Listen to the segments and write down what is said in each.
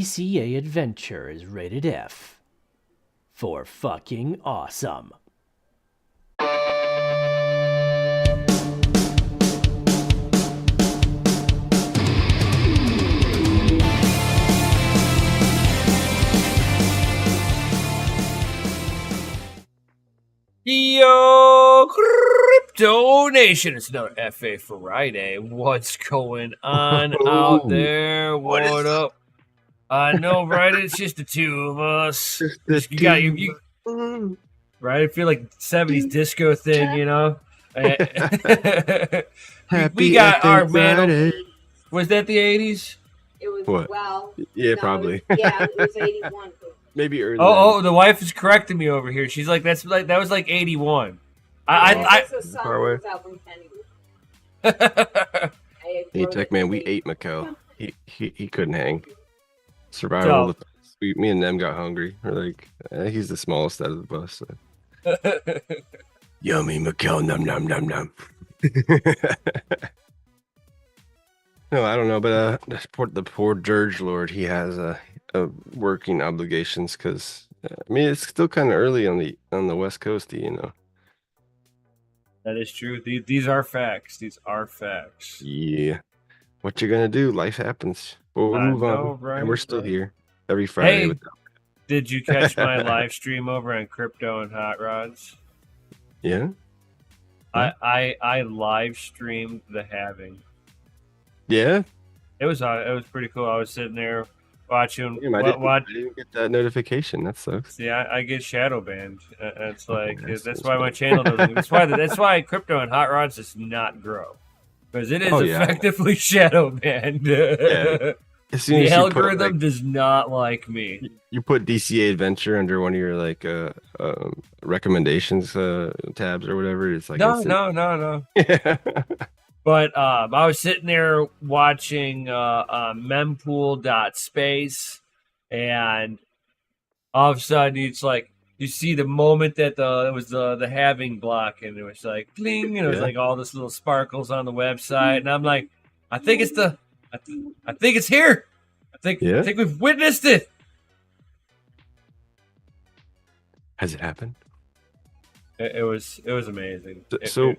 DCA adventure is rated F for fucking awesome. Yo, Crypto Nation. It's another FA Friday. What's going on out there? What up? I know, right? It's just the two of us. You got you, right? I feel like 70s disco thing, you know? we got our man. Was that the 80s? It was, what? Well, yeah, no, probably. It was 81. Maybe early. Oh, the wife is correcting me over here. She's like, that was like 81. That's a song that was out from Kenny. Hey, Tech Man, we ate Mikkel. He couldn't hang. Survival. So, Me and them got hungry. We're like, he's the smallest out of the bus. So. Yummy Mikkel, num num num num. No, I don't know, but the poor Dirge Lord, he has working obligations because I mean it's still kind of early on the West Coast, you know. That is true. These are facts. These are facts. Yeah. What you gonna do? Life happens. Well, we'll move on. Right, and we're still here every Friday. Hey, did you catch my live stream over on Crypto and Hot Rods? Yeah. I live streamed the Halving. Yeah. It was pretty cool. I was sitting there watching. Damn, I didn't get that notification. That sucks. See, I get shadow banned. It's like that's why so my channel doesn't. That's why Crypto and Hot Rods does not grow because it is effectively shadow banned. Yeah. As soon the as algorithm does not like me. You put DCA Adventure under one of your like recommendations tabs or whatever. It's like no. Yeah. But I was sitting there watching mempool.space, and all of a sudden it's like you see the moment that it was the Halving block, and it was like cling, and it was like all this little sparkles on the website, and I'm like, I think it's here. I think we've witnessed it. Has it happened? It was amazing. So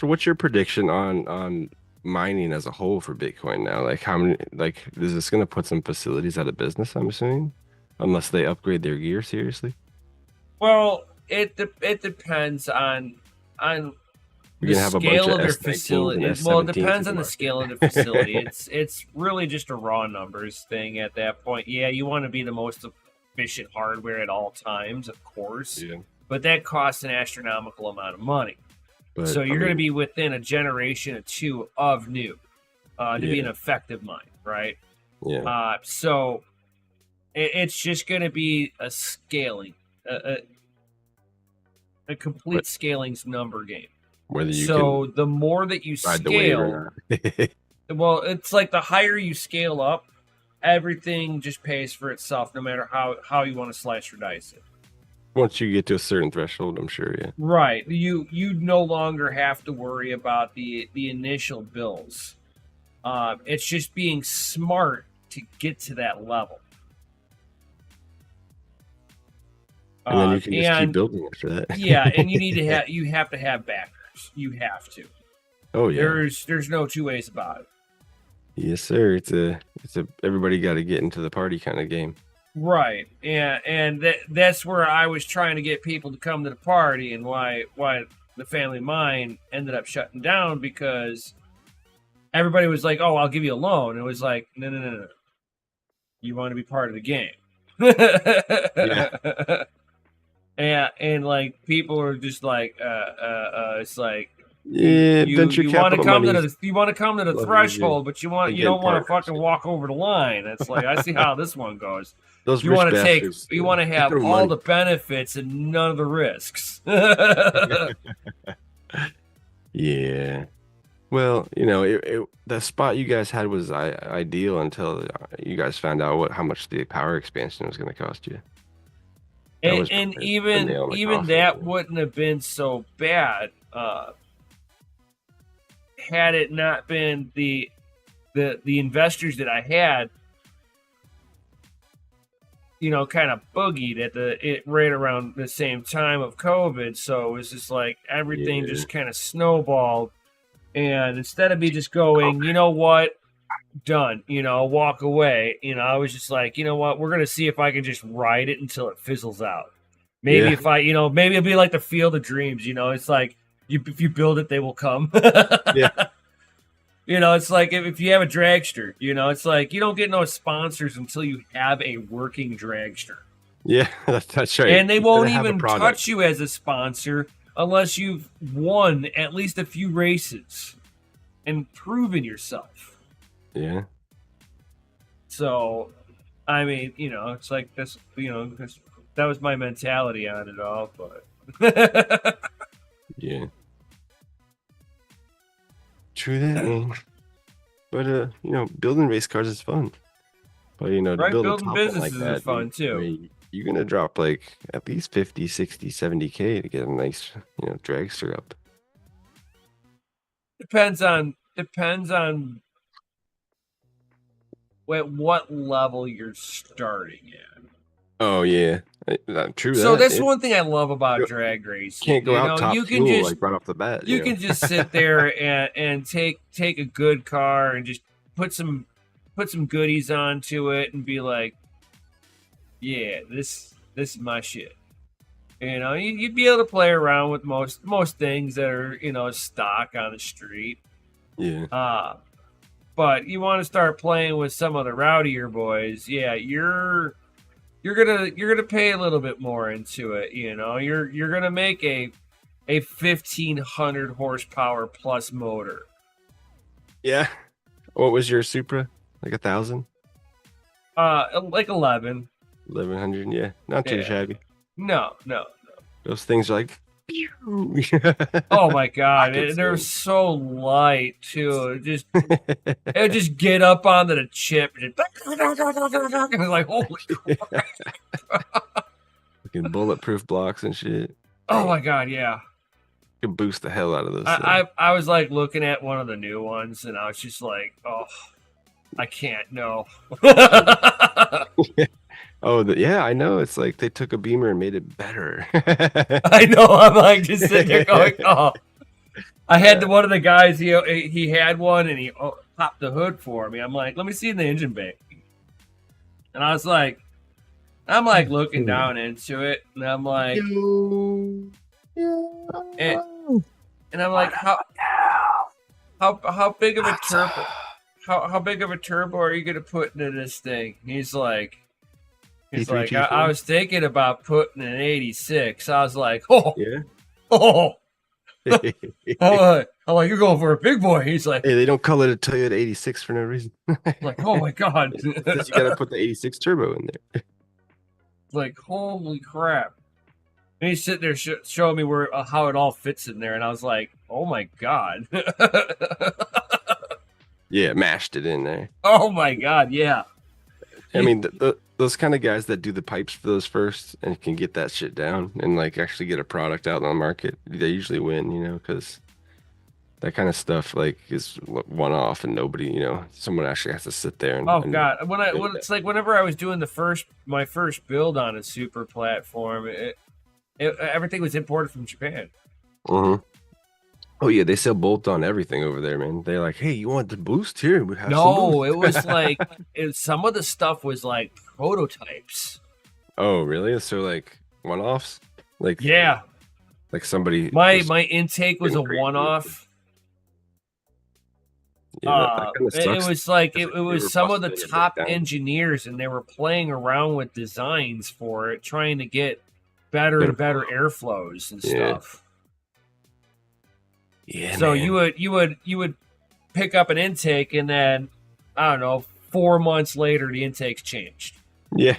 what's your prediction on mining as a whole for Bitcoin now? Like how many? Like is this going to put some facilities out of business? I'm assuming, unless they upgrade their gear seriously. Well, it depends on the scale of their facility. Well, it depends on the scale of the facility. It's really just a raw numbers thing at that point. Yeah, you want to be the most efficient hardware at all times, of course. Yeah. But that costs an astronomical amount of money. But, so you're going to be within a generation or two of new to be an effective mine, right? Yeah. So it's just going to be a scaling, a complete scaling's number game. Whether you the more that you scale, well, it's like the higher you scale up, everything just pays for itself, no matter how you want to slice or dice it. Once you get to a certain threshold, I'm sure, yeah. Right. You no longer have to worry about the initial bills. It's just being smart to get to that level. And then you can just keep building after that. Yeah, and you have to have backers. You have to. Oh yeah. There's no two ways about it. Yes, sir. It's a everybody got to get into the party kind of game. Right, and that's where I was trying to get people to come to the party, and why the Family Mine ended up shutting down, because everybody was like, "Oh, I'll give you a loan." And it was like, no. You want to be part of the game. Yeah. and like people were just like, it's like, you want to come to the threshold, but you don't want to fucking walk over the line. It's like, I see how this one goes. You want to have all the benefits and none of the risks. Yeah. Well, you know, the spot you guys had was ideal until you guys found out how much the power expansion was going to cost you. And even that wouldn't have been so bad had it not been the investors that I had kind of boogied at right around the same time of COVID. So it was just like everything just kind of snowballed. And instead of me just going, you know what, done, walk away, I was just like, you know what, we're going to see if I can just ride it until it fizzles out. Maybe if I, maybe it'll be like the Field of Dreams, it's like if you build it, they will come. Yeah. It's like if you have a dragster, it's like you don't get no sponsors until you have a working dragster. Yeah, that's right. And they won't even touch you as a sponsor unless you've won at least a few races and proven yourself. Yeah. So, I mean, it's like this, that was my mentality on it all, but. Yeah. True that, man. But building race cars is fun. But to build building businesses like that, is fun too. You're gonna drop like at least 50, 60, 70K to get a nice, dragster up. Depends on at what level you're starting at. Oh yeah, true. So that's one thing I love about drag racing. Can't go out top you fuel, can just like right off the bat. You can just sit there and take a good car and just put some goodies onto it and be like, yeah, this is my shit. You'd be able to play around with most things that are stock on the street. Yeah. But you want to start playing with some of the rowdier boys, yeah, you're gonna pay a little bit more into it. You're gonna make a 1,500 horsepower plus motor. Yeah. What was your Supra? Like 1,000? Like 11. 1,100. Yeah, not too shabby. No. Those things are like. Oh my god, they're so light too. It just get up onto the chip and like, holy crap. Fucking bulletproof blocks and shit. Oh my god, yeah. You can boost the hell out of those. I was like looking at one of the new ones and I was just like, oh, I can't, no. Oh, yeah, I know. It's like they took a Beamer and made it better. I know. I'm like just sitting there going, oh. I had one of the guys. He had one and he popped the hood for me. I'm like, let me see in the engine bay. And I was like, I'm like looking down into it, and I'm like, and I'm like, how big of a turbo? How big of a turbo are you gonna put into this thing? He's like, I was thinking about putting an 86. I was like, oh, yeah, oh. I'm like, you're going for a big boy. He's like, hey, they don't call it a Toyota 86 for no reason. Like, oh my god, you gotta put the 86 turbo in there. Like, holy crap. And he's sitting there showing me how it all fits in there, and I was like, oh my god. Yeah, mashed it in there. Oh my god, yeah. I mean, those kind of guys that do the pipes for those first and can get that shit down and like actually get a product out on the market, they usually win, because that kind of stuff like is one off and nobody, someone actually has to sit there and. Oh god, it's like whenever I was doing my first build on a super platform, everything was imported from Japan. Mm-hmm. Oh yeah, they sell bolt-on everything over there, man. They're like, hey, you want the boost here? We have some boost. It was like some of the stuff was like prototypes. Oh really? So like one-offs? Like yeah, like somebody. My intake was a one-off. Yeah, it was like it was some of the top engineers, and they were playing around with designs for it, trying to get better and better airflows and stuff. Yeah. So man. you would pick up an intake, and then I don't know, 4 months later the intake's changed. Yeah.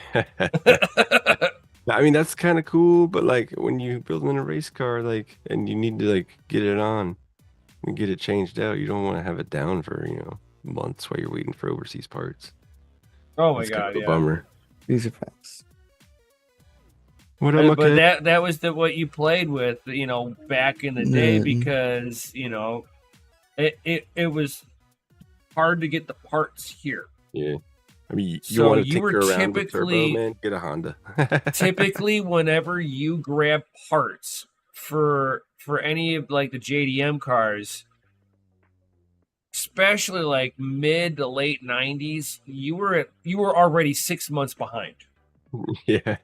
I mean that's kind of cool, but like when you build in a race car, like and you need to like get it on and get it changed out, you don't want to have it down for months while you're waiting for overseas parts. Oh my That's god, kind of a yeah. bummer. These are facts. But that was what you played with, back in the day, because it was hard to get the parts here. Yeah. I mean, you So want to you were tinker around with turbo, typically man? Get a Honda. typically whenever you grab parts for any of like the JDM cars, especially like mid to late 90s, you were already 6 months behind. Yeah.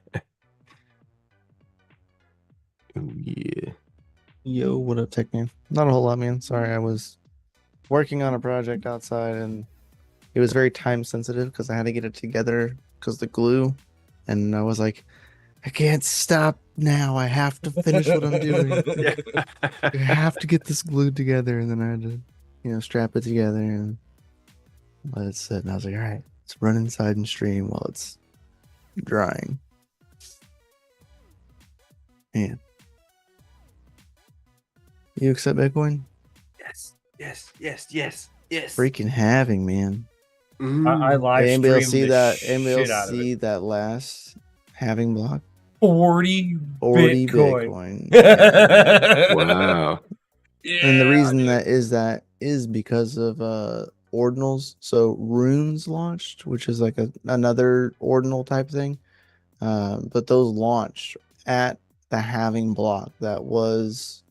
Oh, yeah. Yo, what up, Tech Man? Not a whole lot, man. Sorry, I was working on a project outside and it was very time sensitive because I had to get it together because the glue. And I was like, I can't stop now. I have to finish what I'm doing. Yeah. I have to get this glued together. And then I had to, strap it together and let it sit. And I was like, all right, let's run inside and stream while it's drying. Man. You accept Bitcoin? Yes. Yes. Yes. Yes. Yes. Freaking Halving, man. I live Anybody else streamed see the that? Anybody shit out else of it. see that last Halving block? 40 Bitcoin. Wow. Yeah, And the reason dude. that is because of ordinals. So runes launched, which is like another ordinal type thing. But those launched at the Halving block that was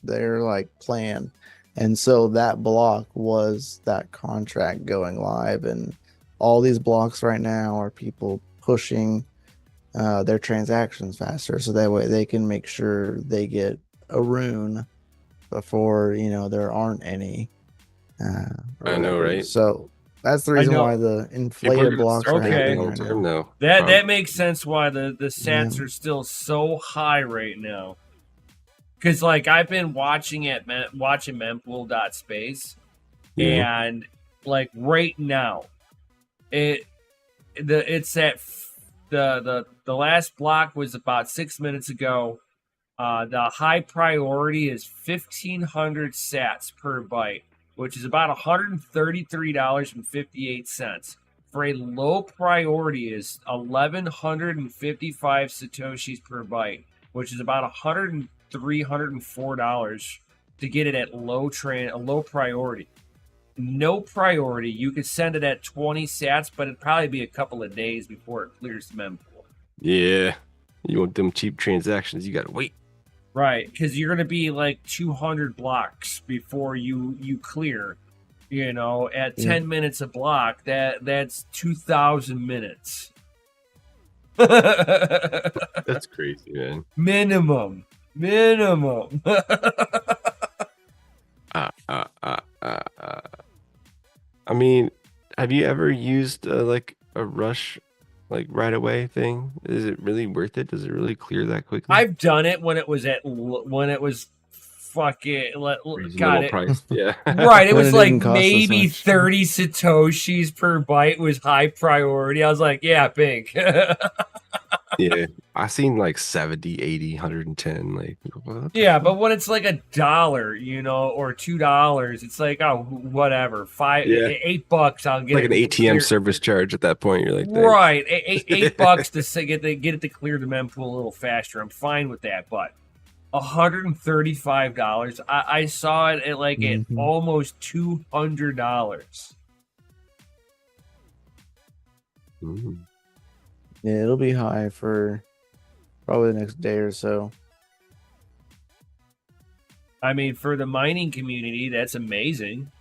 their like plan. And so that block was that contract going live, and all these blocks right now are people pushing their transactions faster, so that way they can make sure they get a rune before there aren't any. Or I know, whatever. right? So that's the reason know. why the People are inflated gonna blocks start are Okay. happening long right term now. now. That makes sense why the sats Yeah. are still so high right now. Because like I've been watching mempool.space, Yeah. and like right now, it's at the last block was about 6 minutes ago. The high priority is 1,500 sats per byte, which is about $133.58. For a low priority is 1,155 satoshis per byte, which is about $104 to get it at low priority. No priority, you could send it at 20 sats, but it'd probably be a couple of days before it clears the mempool. Yeah. You want them cheap transactions, you gotta wait. Right, because you're going to be like 200 blocks before you clear. At 10 minutes a block, that's 2,000 minutes. That's crazy, man. Minimum. I mean, have you ever used like a rush, like right away thing? Is it really worth it? Does it really clear that quickly? I've done it when it was fucking got it. Price. Yeah. Right, it When was it like didn't cost us maybe much. 30 satoshis per byte was high priority. I was like, yeah, pink. Yeah. I seen like 70, 80, 110. Like, what the Yeah, fuck? but when it's like $1, or $2, it's like, oh, whatever. Yeah. $8, I'll get Like it an ATM clear- service charge at that point. You're like, thanks. Right, $8 to get it to clear the mempool a little faster. I'm fine with that, but $135. I saw it at like at Mhm. almost $200. Mm. Yeah, it'll be high for probably the next day or so. I mean, for the mining community, that's amazing.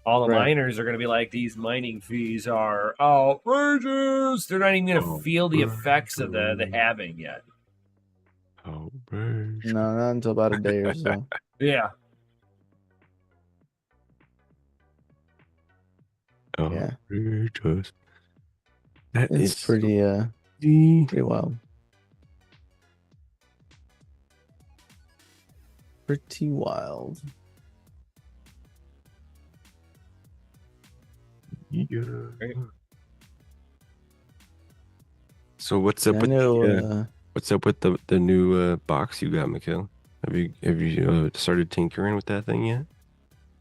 All the Right. miners are going to be like, these mining fees are outrageous. They're not even going to feel the effects of the halving yet. Oh, man. No, not until about a day or so. Yeah. Oh, Yeah. outrageous. That It's is pretty pretty. pretty wild. Pretty wild. Yeah. So what's up I with know what's up with the new box you got, Mikhail? Have you started tinkering with that thing yet?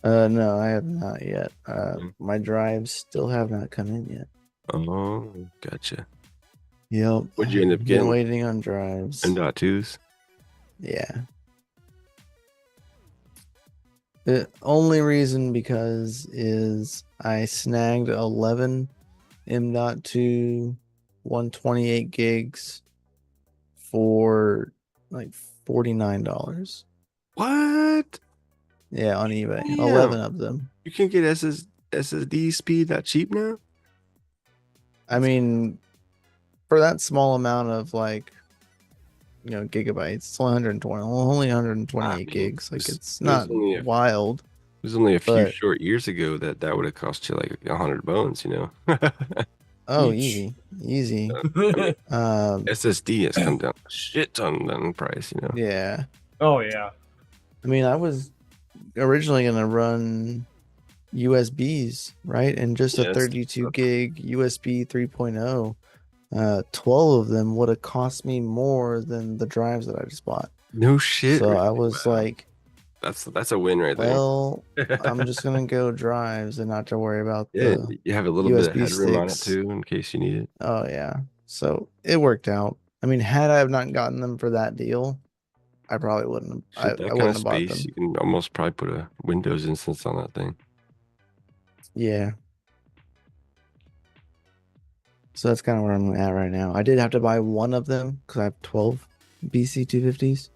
no, I have not yet. Mm. My drives still have not come in yet. Oh, gotcha. Yep. What'd you end up Been getting? waiting on drives. M.2s. Yeah. The only reason because is I snagged 11 M.2 128 gigs for like $49. What? Yeah, on eBay. Damn. 11 of them. You can get SSD speed that cheap now? I mean, for that small amount of like, gigabytes, it's only 128 gigs. Like it's not wild. It was only a few but- short years ago that would have cost you like 100 bones, Oh, Each. easy. SSD has come down a shit ton in price, Yeah. Oh yeah. I mean, I was originally gonna run USBs, right? And just a Yes. 32 gig USB 3.0. 12 of them would have cost me more than the drives that I just bought. No shit. So really? I was Wow. like, That's a win right there. well, I'm just gonna go drives and not to worry about Yeah, the you have a little bit of USB headroom on it sticks. too in case you need it. Oh yeah. So it worked out. I mean, had I have not gotten them for that deal, I probably wouldn't have. Shit, that I kind wouldn't of have bought space, them. you can almost probably put a Windows instance on that thing. Yeah. So that's kind of where I'm at right now. I did have to buy one of them because I have 12 BC 250s.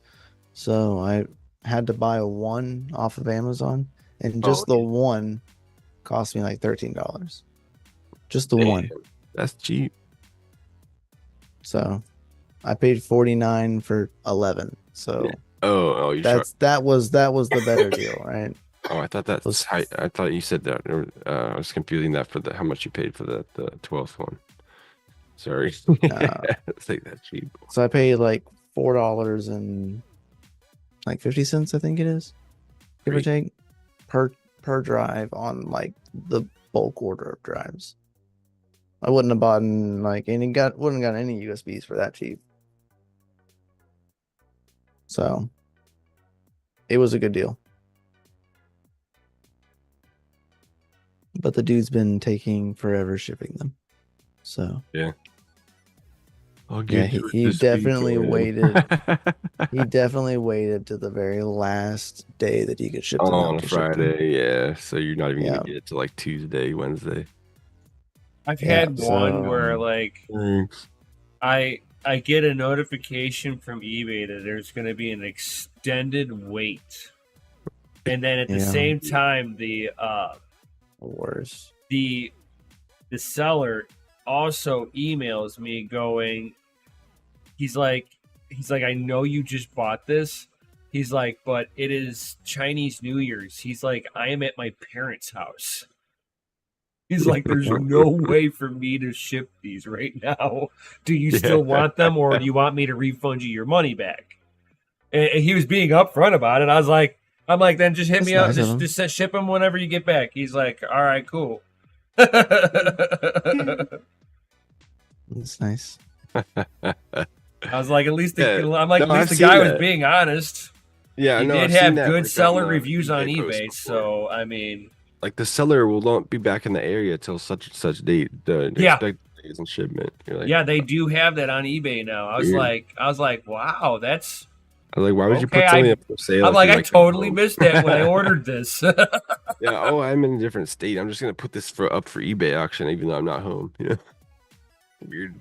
So I had to buy one off of Amazon, and just the one cost me like $13. Just the one. That's cheap. So I paid 49 for 11. So Yeah. Oh, you that was the better deal, right? Oh, I thought that was high. I thought you said that. I was confusing that for how much you paid for the 12th one. Sorry. It's like that cheap. So I paid like $4 and like 50 cents, I think it is, give or take, per drive on like the bulk order of drives. I wouldn't have bought like wouldn't have got any USBs for that cheap. So it was a good deal. But the dude's been taking forever shipping them. So yeah. He definitely waited. He definitely waited to the very last day that he could ship them on out a Friday. Yeah, so you're not even gonna get it to like Tuesday, Wednesday. I've had one where like I get a notification from eBay that there's going to be an extended wait, and then at the same time the worse the seller also emails me going, he's like I know you just bought this. He's like, but it is Chinese New Year's. He's like, I am at my parents' house. He's like, there's no way for me to ship these right now. Do you still want them, or do you want me to refund you your money back? And he was being upfront about it. I'm like, then just hit me up. Just ship them whenever you get back. He's like, all right, cool. That's nice. I was like, at least the guy was being honest. Yeah, he did have good seller reviews on eBay, so I mean, like the seller will not be back in the area till such and such date. Expect days and shipment. Like, yeah, they do have that on eBay now. I was like, wow, that's. I was like, why would you put something up for sale? I'm like, I totally missed that when I ordered this. Yeah. Oh, I'm in a different state. I'm just gonna put this up for eBay auction, even though I'm not home. Weird.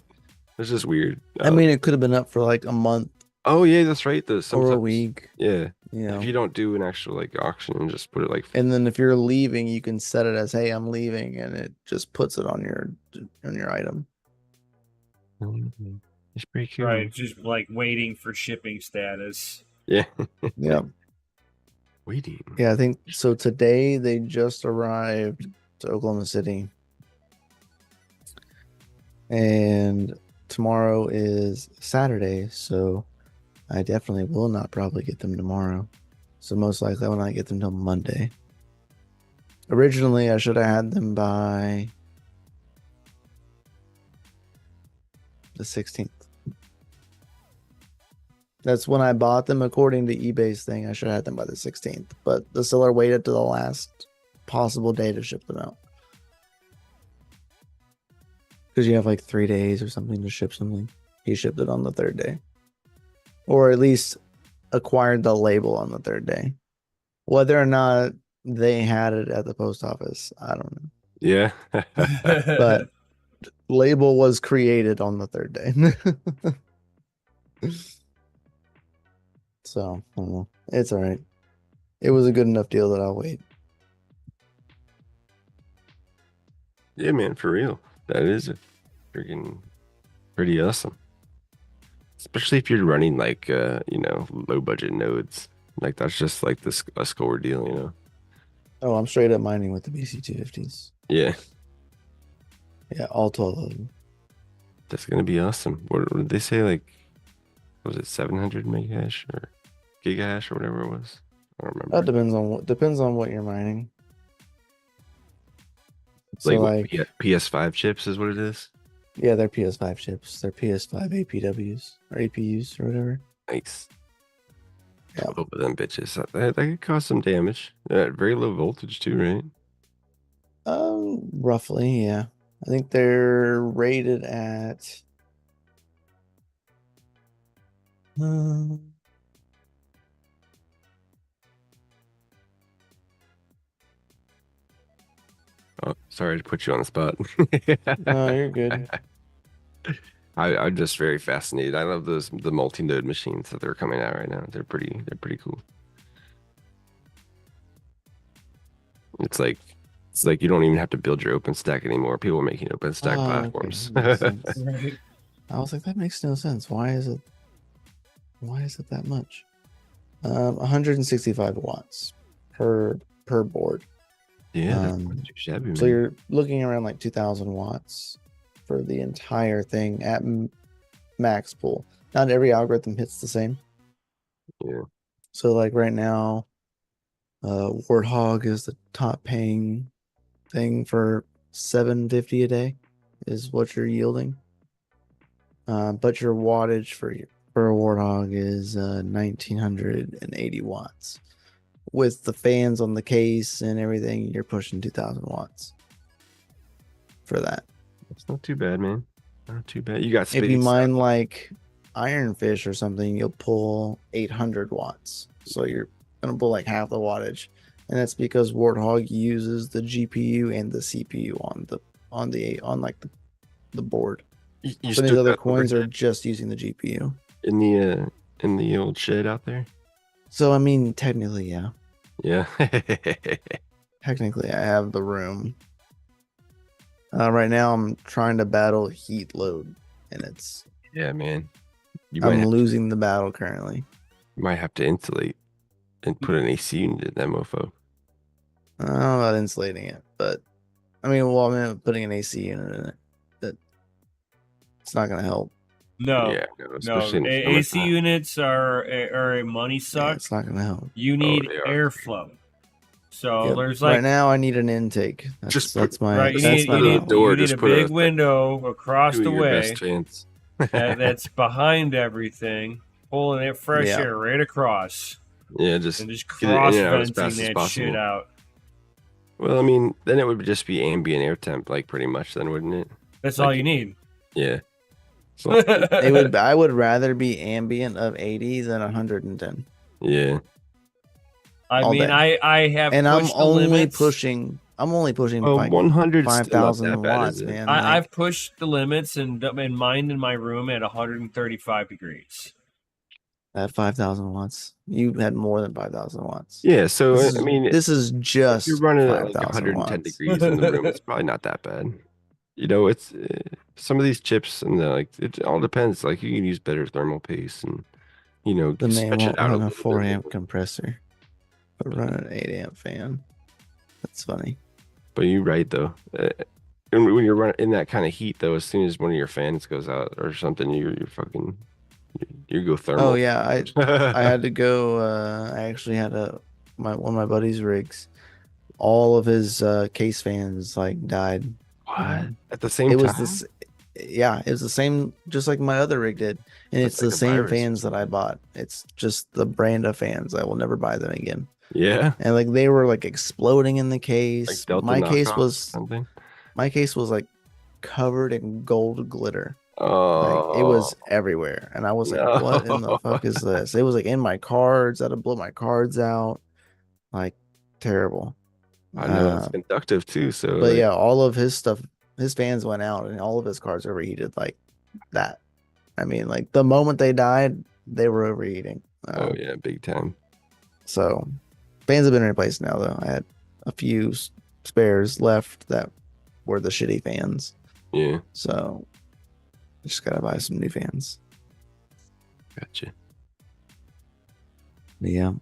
It's just weird. I mean, it could have been up for like a month. Oh yeah, that's right. Or a week. Yeah. If you don't do an actual like auction and just put it like. And then if you're leaving, you can set it as, "Hey, I'm leaving," and it just puts it on your item. It's pretty cool. Right, just like waiting for shipping status. Yeah. Yeah. Waiting. Yeah, I think so. Today they just arrived to Oklahoma City, and tomorrow is Saturday, so I definitely will not probably get them tomorrow. So most likely I will not get them till Monday. Originally, I should have had them by the 16th. That's when I bought them according to eBay's thing. I should have had them by the 16th, but the seller waited to the last possible day to ship them out. Because you have like 3 days or something to ship something. He shipped it on the third day. Or at least acquired the label on the third day. Whether or not they had it at the post office, I don't know. Yeah. But label was created on the third day. So, I don't know. It's all right. It was a good enough deal that I'll wait. Yeah, man, for real. That is a freaking pretty awesome. Especially if you're running like low budget nodes. Like that's just like this a score deal, you know. Oh, I'm straight up mining with the BC250s. Yeah, Yeah, all 12 of them. that's gonna be awesome. What did they say? Like, was it 700 megahash or gigahash or whatever it was? I don't remember. That depends on what you're mining. So Like, what, PS5 chips is what it is. yeah, they're PS5 chips. They're PS5 APWs or APUs or whatever. Nice. Yeah. 12 of them bitches. That could cause some damage. Very low voltage too, right? Roughly, yeah. I think they're rated at Oh, sorry to put you on the spot. no, you're good. I'm just very fascinated. I love the multi-node machines that they're coming out right now. They're pretty cool. It's like you don't even have to build your OpenStack anymore. People are making OpenStack Oh, okay. platforms. That makes sense. Right. I was like, that makes no sense. Why is it that much? 165 watts per board. Yeah, that's Um, not too shabby, So man. you're looking around like 2,000 watts for the entire thing at max pool. Not every algorithm hits the same. Yeah. So like right now, Warthog is the top paying thing for 750 a day is what you're yielding. But your wattage for a Warthog is 1980 watts. With the fans on the case and everything, you're pushing 2,000 watts for that. It's not too bad, man. Not too bad. You got If you space. mine like Ironfish or something, you'll pull 800 watts. So you're gonna pull like half the wattage, and that's because Warthog uses the GPU and the CPU on the board. You Some of still these other got coins are overhead just using the GPU. in the old shed out there. So I mean, technically, yeah. Yeah. Technically, I have the room. Right now, I'm trying to battle heat load, and Yeah, man. I'm losing the battle currently. You might have to insulate and put an AC unit in that mofo. I don't know about insulating it, but I'm putting an AC unit in it. That it's not gonna help. No, Yeah, no. especially in the AC summertime. units are a money Yeah, suck. it's not gonna help. You need they are. airflow. So Yep. there's like Right now, I need an intake. That's my right. You that's need my you need, problem. door, you need just a put a big window across Doing the your way best chance. that's behind everything, pulling it fresh Yeah. air right across, Yeah, just and just get it in cross and out as venting fast as that possible. shit out. Well, I mean, then it would just be ambient air temp, like pretty much, then wouldn't it? That's Like- all you need. Yeah. So, I would rather be ambient of 80 than 110. yeah. I all mean, day. I have And I'm pushed the only limits. pushing Well, like 100 5,000 watts, man. Like, I've pushed the limits and mined in my room at 135 degrees. at 5,000 watts. You had more than 5,000 watts. Yeah, so This is, I mean, this is if just you're running at like 5,000 110 watts. degrees in the room, it's probably not that bad. You know, it's some of these chips and it all depends. Like you can use better thermal paste and The man stretch won't it out run a little 4 bit amp more. compressor, but run an 8 amp fan. That's funny. But you're right though. And when you're running in that kind of heat though, as soon as one of your fans goes out or something, you're fucking you go thermal. Oh yeah, I had to go. I actually had one of my buddy's rigs. All of his case fans like died. What? At the same It time? was this. Yeah, it was the same, just like my other rig did, and That's it's like the a same virus. fans that I bought. It's just the brand of fans. I will never buy them again. Yeah. And like they were like exploding in the Like case. Delta My case knockoff or was something. like covered in gold glitter. Oh, Like it was everywhere, and I was like, "What in the fuck is this?" It was like in my cards. I had to blow my cards out. like terrible. I know it's conductive too. So, But like, yeah, all of his stuff, his fans went out, and all of his cards overheated like that. I mean, like the moment they died, they were overheating. oh yeah, big time. So fans have been replaced now, though. I had a few spares left that were the shitty fans. Yeah, So just gotta buy some new fans. gotcha. But yeah.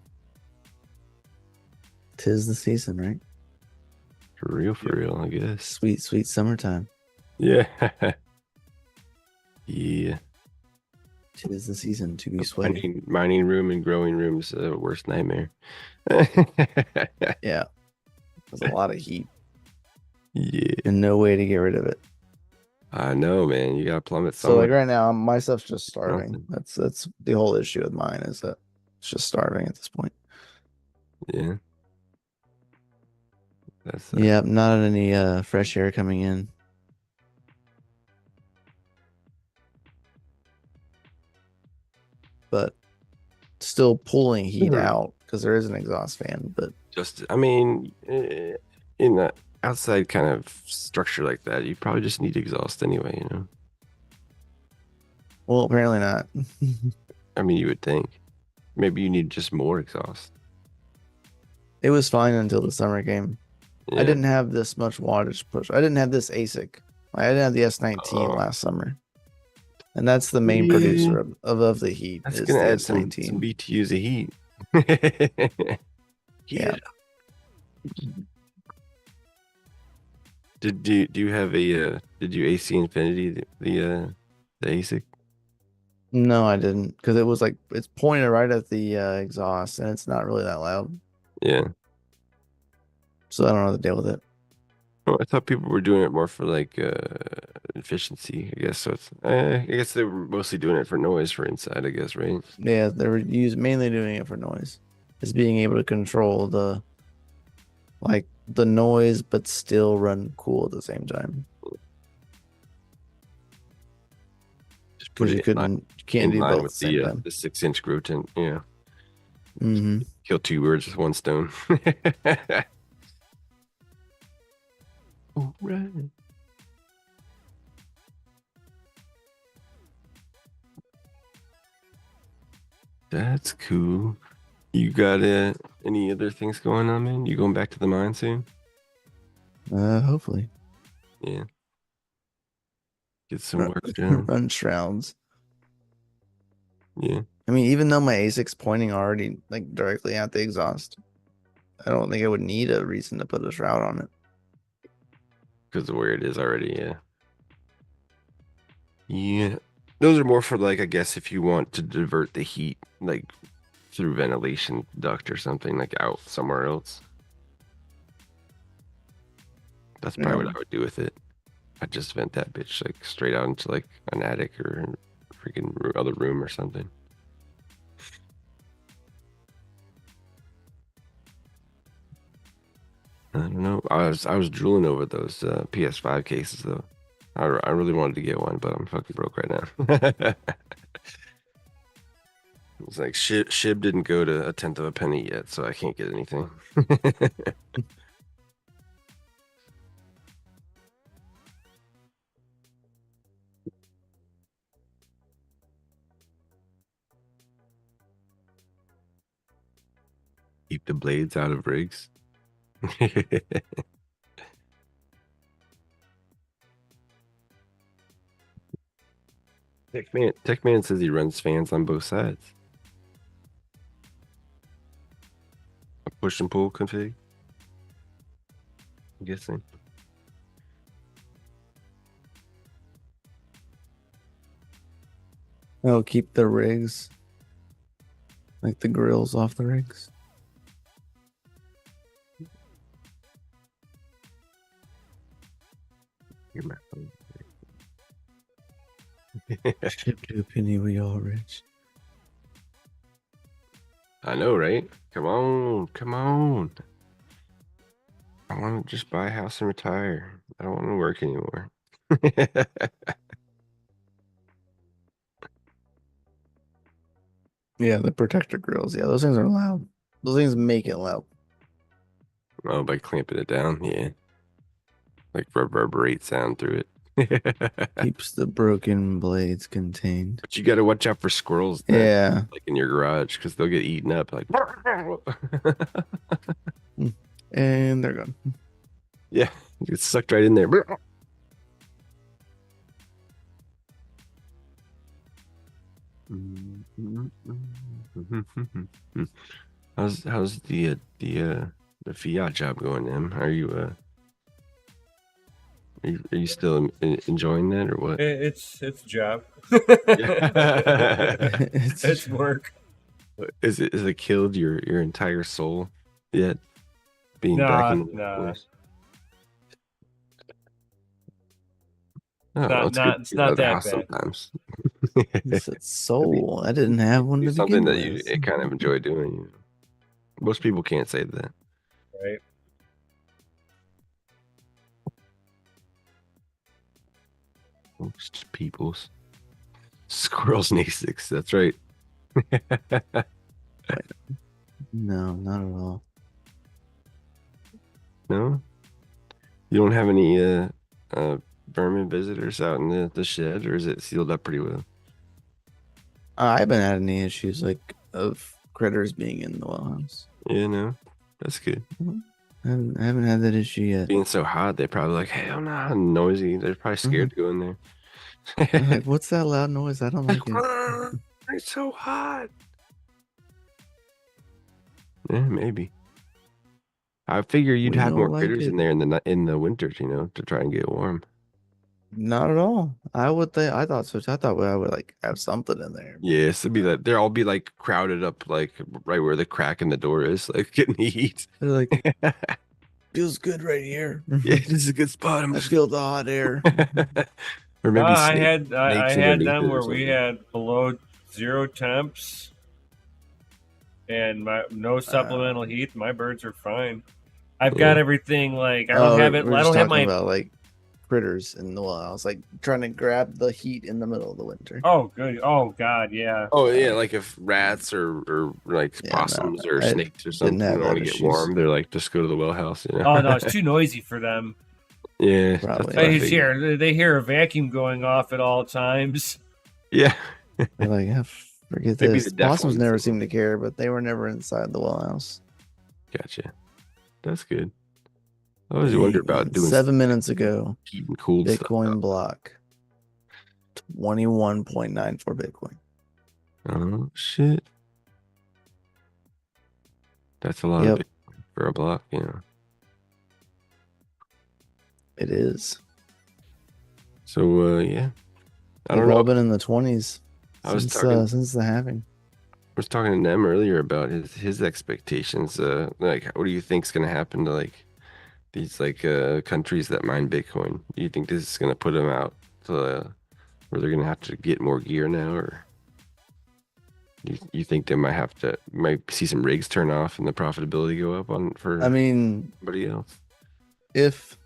'Tis the season, right? For real, I guess. Sweet, sweet summertime. Yeah. Yeah. 'Tis the season to be sweaty. Mining room and growing room's the worst nightmare. Yeah. There's a lot of heat Yeah. and no way to get rid of it. I know, man. You gotta plummet So like somewhere. right now, my stuff's just starving. Something. That's the whole issue with mine is that it's just starving at this point. Yeah. That's Yeah, not any fresh air coming in. But still pulling heat out because there is an exhaust fan. But just, I mean, in the outside kind of structure like that, you probably just need exhaust anyway, you know? well, apparently not. I mean, you would think. Maybe you need just more exhaust. It was fine until the summer came. Yeah. I didn't have this much wattage push. I didn't have this ASIC. I didn't have the S19 last summer. And that's the main producer of the heat. That's is gonna the add some S19. BTUs of heat. Yeah. Do you have a did you AC Infinity the ASIC? No, I didn't, because it was like it's pointed right at the exhaust, and it's not really that loud, Yeah. so I don't know how to deal with it. Oh, I thought people were doing it more for like efficiency, I guess. So it's I guess they were mostly doing it for noise for inside, I guess, right? Yeah, they were mainly doing it for noise, is being able to control the noise, but still run cool at the same time. Just put Because it you can't do both at the same time. the 6-inch grow tent. Yeah. Mm-hmm. Kill two birds with one stone. All right. That's cool. You got any other things going on, man? You going back to the mine soon? Hopefully. Yeah. Get some work done. Run shrouds. Yeah. I mean, even though my ASIC's pointing already like directly at the exhaust, I don't think I would need a reason to put a shroud on it. Because of where it is already, yeah. Yeah. Those are more for like, I guess, if you want to divert the heat, like through ventilation duct or something, like out somewhere else. That's probably what I would do with it. I'd just vent that bitch like straight out into like an attic or a freaking other room or something. I don't know. I was drooling over those PS5 cases though. I really wanted to get one, but I'm fucking broke right now. It's like Shib didn't go to a tenth of a penny yet, so I can't get anything. Keep the blades out of rigs. Techman says he runs fans on both sides. A push and pull config. I'm guessing. Oh, keep the rigs, like the grills off the rigs. You're my phone. Ship to a penny, we all rich. I know, right? Come on, come on. I want to just buy a house and retire. I don't want to work anymore. Yeah, the protector grills. Yeah, those things are loud. Those things make it loud. Oh, by clamping it down, yeah. Like reverberate sound through it. Keeps the broken blades contained. But you got to watch out for squirrels then, Yeah. like in your garage, because they'll get eaten up. Like, And they're gone. yeah, you get sucked right in there. How's the Fiat job going, Em? Are you still enjoying that or what? It's a job. Yeah. It's work. Is it killed your entire soul yet? Being back in the workforce? Oh, well, It's not that bad. sometimes. It's soul. I didn't have one to Something begin that with. you kind of enjoy doing. You know? Most people can't say that. Right. Most people's squirrels and ASICs. That's right. No, not at all. No, you don't have any vermin visitors out in the shed, or is it sealed up pretty well? I haven't had any issues like of critters being in the well house. Yeah, no, that's good. I haven't had that issue yet. Being so hot, they probably like, hell no, noisy. They're probably scared to go in there. I'm like, what's that loud noise? I don't like it. It's so hot. Yeah, maybe. I figure you'd We have more don't like critters it. in there in the winters, you know, to try and get warm. Not at all. I would think I thought so. I thought I would like have something in there. Yes, it'd be like they'll all be like crowded up, like right where the crack in the door is, like getting the heat. They're like, feels good right here. Yeah, this is a good spot. I feel the hot air. Or maybe I snakes had underneath them it or where we something. had below 0 temps and no supplemental heat. My birds are fine. I've got Yeah. everything like I don't have it. We're I just don't have talking my. about like critters in the well house, like trying to grab the heat in the middle of the winter. Oh good. Oh god, yeah. Oh yeah, like if rats or like Yeah, possums or I snakes or something have want that to get issues. warm, they're like, just go to the well house. You know? Oh no, it's too noisy for them. Yeah, Probably. that's what I They figured. hear a vacuum going off at all times. Yeah. They're like, yeah, forget Maybe this. the deaf Possums ones never will. seem to care, but they were never inside the well house. Gotcha. That's good. I always wonder about doing 7 minutes ago, heat and cooled stuff. Bitcoin block 21.94 Bitcoin. Oh shit. That's a lot Yep. of Bitcoin for a block, you know. It is. So yeah. I They've don't all know. been in the 20s I was since the halving. I was talking to them earlier about his expectations. Like, what do you think's gonna happen to like these like countries that mine Bitcoin? Do you think this is gonna put them out to where they're gonna have to get more gear now, or you think they might see some rigs turn off and the profitability go up for I mean, somebody else? if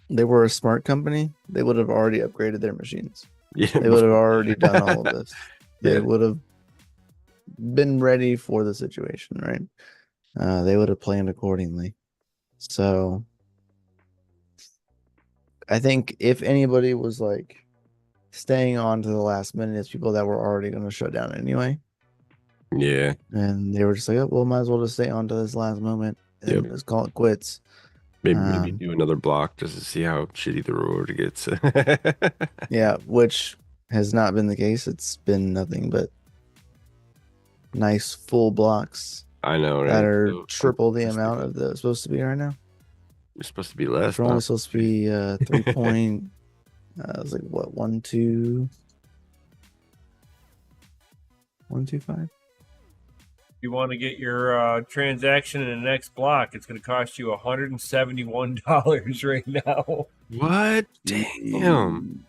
they were a smart company, they would have already upgraded their machines. Yeah, They would have already done all of this. They Yeah. would have been ready for the situation, right? They would have planned accordingly. So I think if anybody was like staying on to the last minute, it's people that were already going to shut down anyway. Yeah. And they were just like, oh, well, might as well just stay on to this last moment and Yep. just call it quits. Maybe do another block just to see how shitty the reward gets. Yeah, which has not been the case. It's been nothing but nice full blocks I know, right? that are So, triple the just amount of the it's supposed to be right now. It's supposed to be less. It's only Not supposed to be 3 point. It was like what 1.2, 1.25. You want to get your transaction in the next block, it's going to cost you $171 right now. What? Damn.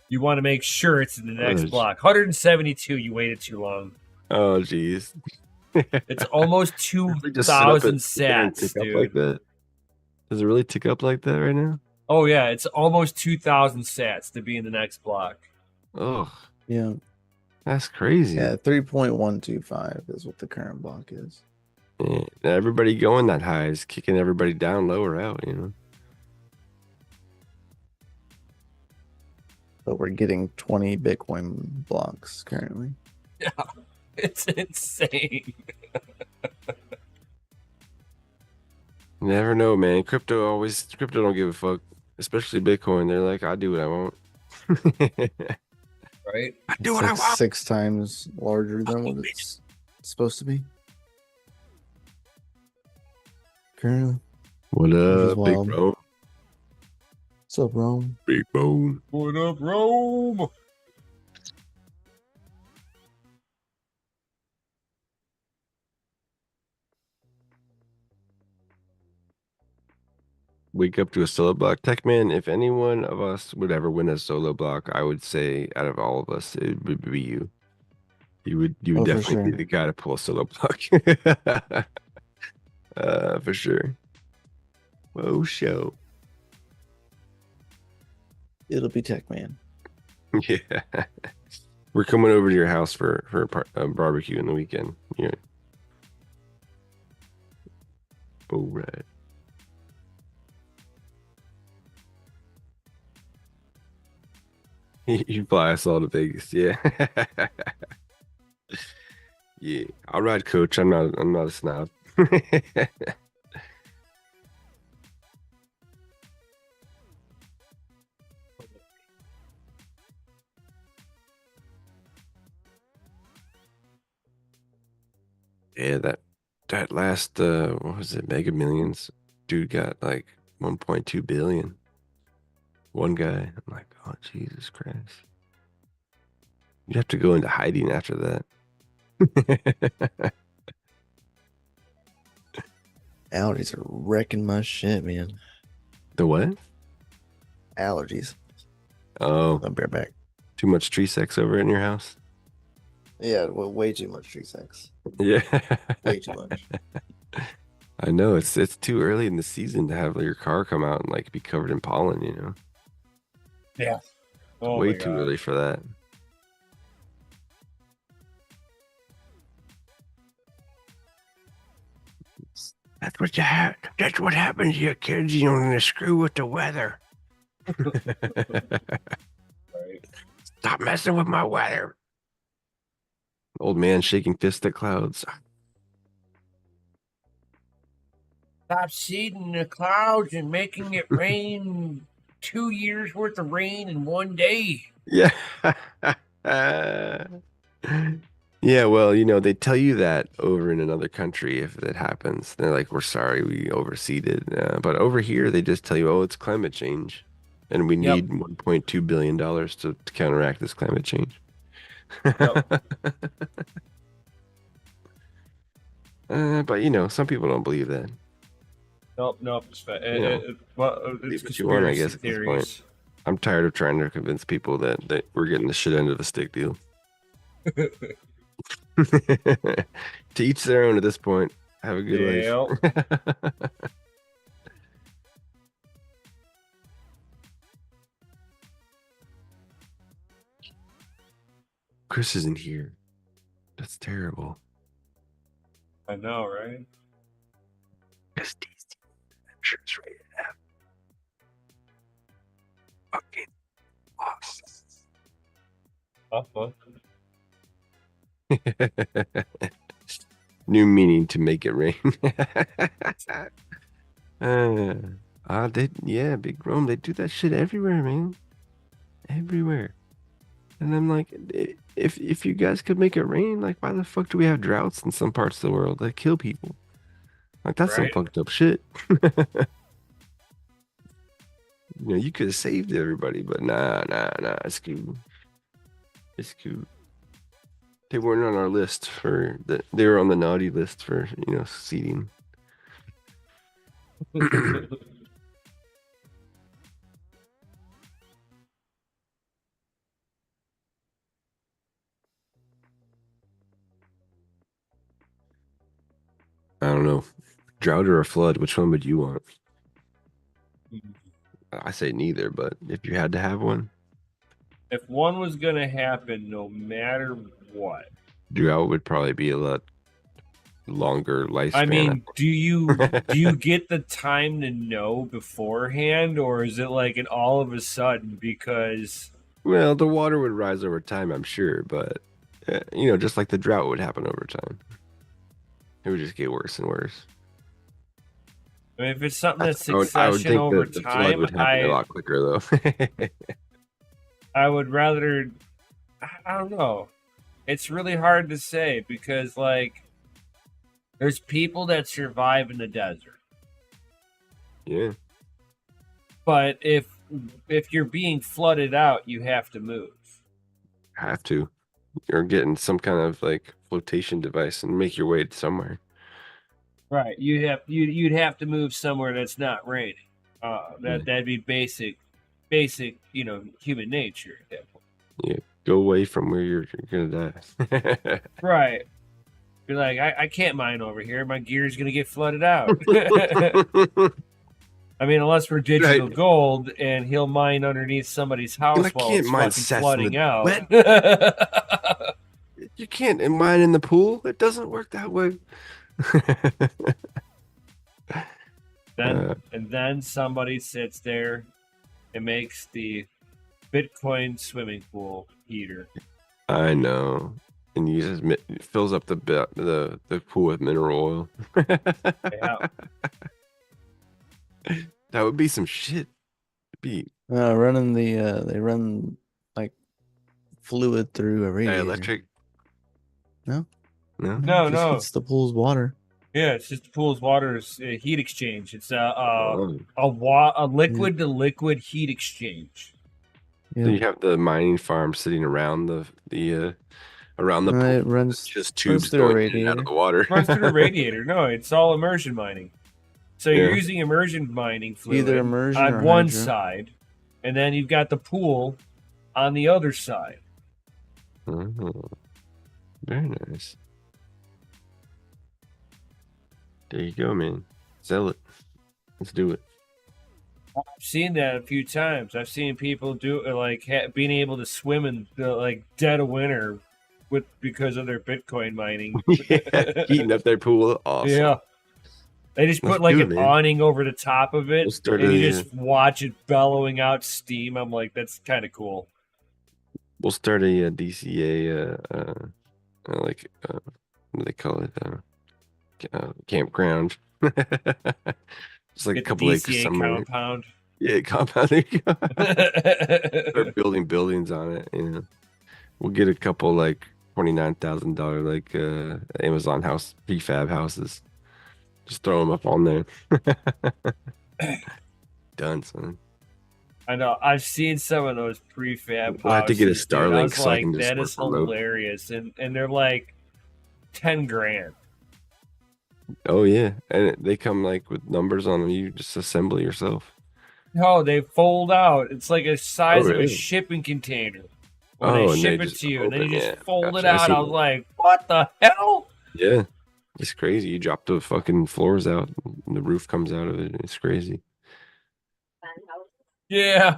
You want to make sure it's in the next Gosh. block. 172, you waited too long. Oh, jeez. It's almost Really just sit up 2,000 and sit there and sats, tick up dude. like that? Does it really tick up like that right now? Oh, yeah, it's almost 2,000 sats to be in the next block. Oh, Yeah, that's crazy. yeah, 3.125 is what the current block is. Yeah, everybody going that high is kicking everybody down lower out, you know. But we're getting 20 Bitcoin blocks currently. Yeah, it's insane. You never know, man. Crypto don't give a fuck, especially Bitcoin. They're like, I do what I want. Right? I do what I want. 6 times larger than what it's supposed to be. Currently. What is up, big wild. bro? What's up, Rome? Big bone. What up, Rome? Wake up to a solo block. Tech man, if any one of us would ever win a solo block, I would say out of all of us, it would be you. You would Oh, for definitely sure. be the guy to pull a solo block. For sure. Whoa, show. It'll be Tech Man. Yeah. We're coming over to your house for a barbecue in the weekend. Yeah. All right. You fly us all to Vegas, yeah. Yeah. All right, coach. I'm not a snob. Yeah, that last what was it, Mega Millions? Dude got like 1.2 billion. One guy. I'm like, oh Jesus Christ. You have to go into hiding after that. Allergies are wrecking my shit, man. The what? Allergies. Oh, I'll be right back. too much tree sex over in your house? Yeah, well, way too much tree sex. Yeah. Way too much. I know it's too early in the season to have your car come out and like be covered in pollen, you know. Yeah. Oh Way my too God. early for that. That's what that's what happens to you kids. You don't screw with the weather. Right. Stop messing with my weather. Old man shaking fist at clouds. Stop seeding the clouds and making it rain 2 years worth of rain in one day. Yeah. Yeah, well, you know, they tell you that over in another country if it happens. They're like, we're sorry, we overseeded. But over here, they just tell you, oh, it's climate change. And we Yep. need $1.2 billion to counteract this climate change. Yep. But, you know, some people don't believe that. Nope. It's Believe what you want, I guess, at this point. I'm tired of trying to convince people that we're getting the shit end of the stick deal. To each their own at this point. Have a good life. Chris isn't here. That's terrible. I know, right? Because DC, I'm sure it's rated F. Fucking awesome. New meaning to make it rain. Yeah, Big Rome, they do that shit everywhere, man. Everywhere. And I'm like, if you guys could make it rain, like, why the fuck do we have droughts in some parts of the world that kill people? Like, that's some Right. fucked up shit. You know, you could have saved everybody, but nah, it's cool. It's cool. They weren't on our list for that. They were on the naughty list for, you know, seeding. I don't know. Drought or a flood, which one would you want? I say neither, but if you had to have one, If one was gonna happen, no matter what, drought would probably be a lot longer lifespan. I mean, do you get the time to know beforehand, or is it like an all of a sudden because? Well, the water would rise over time, I'm sure, but you know, just like the drought would happen over time. It would just get worse and worse. I mean, if it's something that's I would succession think over that the flood time, would happen a lot quicker, though. I would rather. I don't know. It's really hard to say because, like, there's people that survive in the desert. Yeah. But if you're being flooded out, you have to move. Have to. You're getting some kind of like flotation device and make your way somewhere. Right. You'd have to move somewhere that's not raining. That'd be basic, human nature at that point. Yeah. Go away from where you're gonna die. Right. You're like, I can't mine over here. My gear's gonna get flooded out. I mean, unless we're digital gold and he'll mine underneath somebody's house while it's fucking flooding out. You can't mine in the pool. It doesn't work that way. Then somebody sits there and makes the Bitcoin swimming pool heater. I know, and fills up the pool with mineral oil. Yeah. That would be some shit. Running they run like fluid through a radiator. Electric? No. No. It's the pool's water. Yeah, it's just the pool's water's heat exchange. It's a liquid to liquid heat exchange. So you have the mining farm sitting around around the pool. It runs just tubes through a going in and out of the water. Runs through the radiator. No, it's all immersion mining. So you're using immersion mining fluid either immersion on or one hydro. side, and then you've got the pool on the other side. Oh, very nice. There you go, man. Sell it. Let's do it. I've seen that a few times. I've seen people do like being able to swim in the like dead of winter because of their Bitcoin mining. Yeah, heating up their pool. Awesome. Yeah. They just put like an awning over the top of it, and you just watch it bellowing out steam. I'm like, that's kind of cool. We'll start a DCA, what do they call it? Campground. It's like a couple acres somewhere. Compound. Yeah, compound. There you go. Start building buildings on it. You know, we'll get a couple like $29,000 like Amazon house prefab houses. Just throw them up on there. Done, son. I know. I've seen some of those prefab. We'll have to get a houses, Starlink dude. so I can just that work is remote. hilarious, and they're like $10,000. Oh yeah, and they come like with numbers on them. You just assemble it yourself. No, they fold out. It's like a size of really? a shipping container. When they ship it to you, and then you just fold it Gotcha. out. I was like, what the hell? Yeah, it's crazy. You drop the fucking floors out, and the roof comes out of it. It's crazy. Yeah.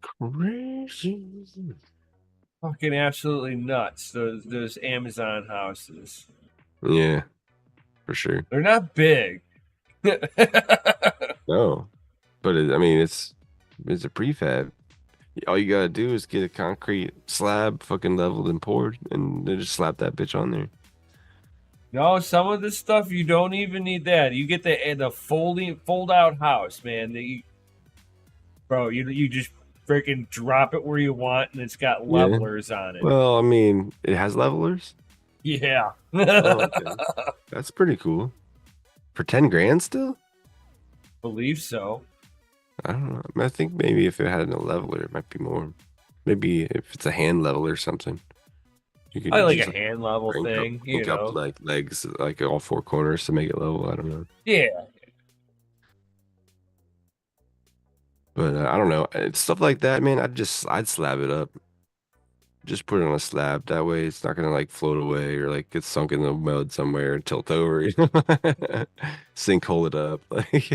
Crazy. Fucking absolutely nuts. Those Amazon houses. Yeah, for sure. They're not big. No, but I mean, it's a prefab. All you gotta do is get a concrete slab, fucking leveled and poured, and then just slap that bitch on there. No, some of this stuff you don't even need that. You get the fold out house, man. You just freaking drop it where you want, and it's got levelers on it. Well, I mean, it has levelers. Yeah. Oh, okay. That's pretty cool. For $10,000 still? Believe so. I don't know. I mean, I think maybe if it had a leveler, it might be more. Maybe if it's a hand level or something. You could I like just, a hand level thing, hook up like legs, like all four corners to make it level. I don't know. Yeah. But I don't know. Stuff like that, man. I'd slab it up. Just put it on a slab. That way, it's not gonna like float away or like get sunk in the mud somewhere and tilt over. You know? Sinkhole it up. Like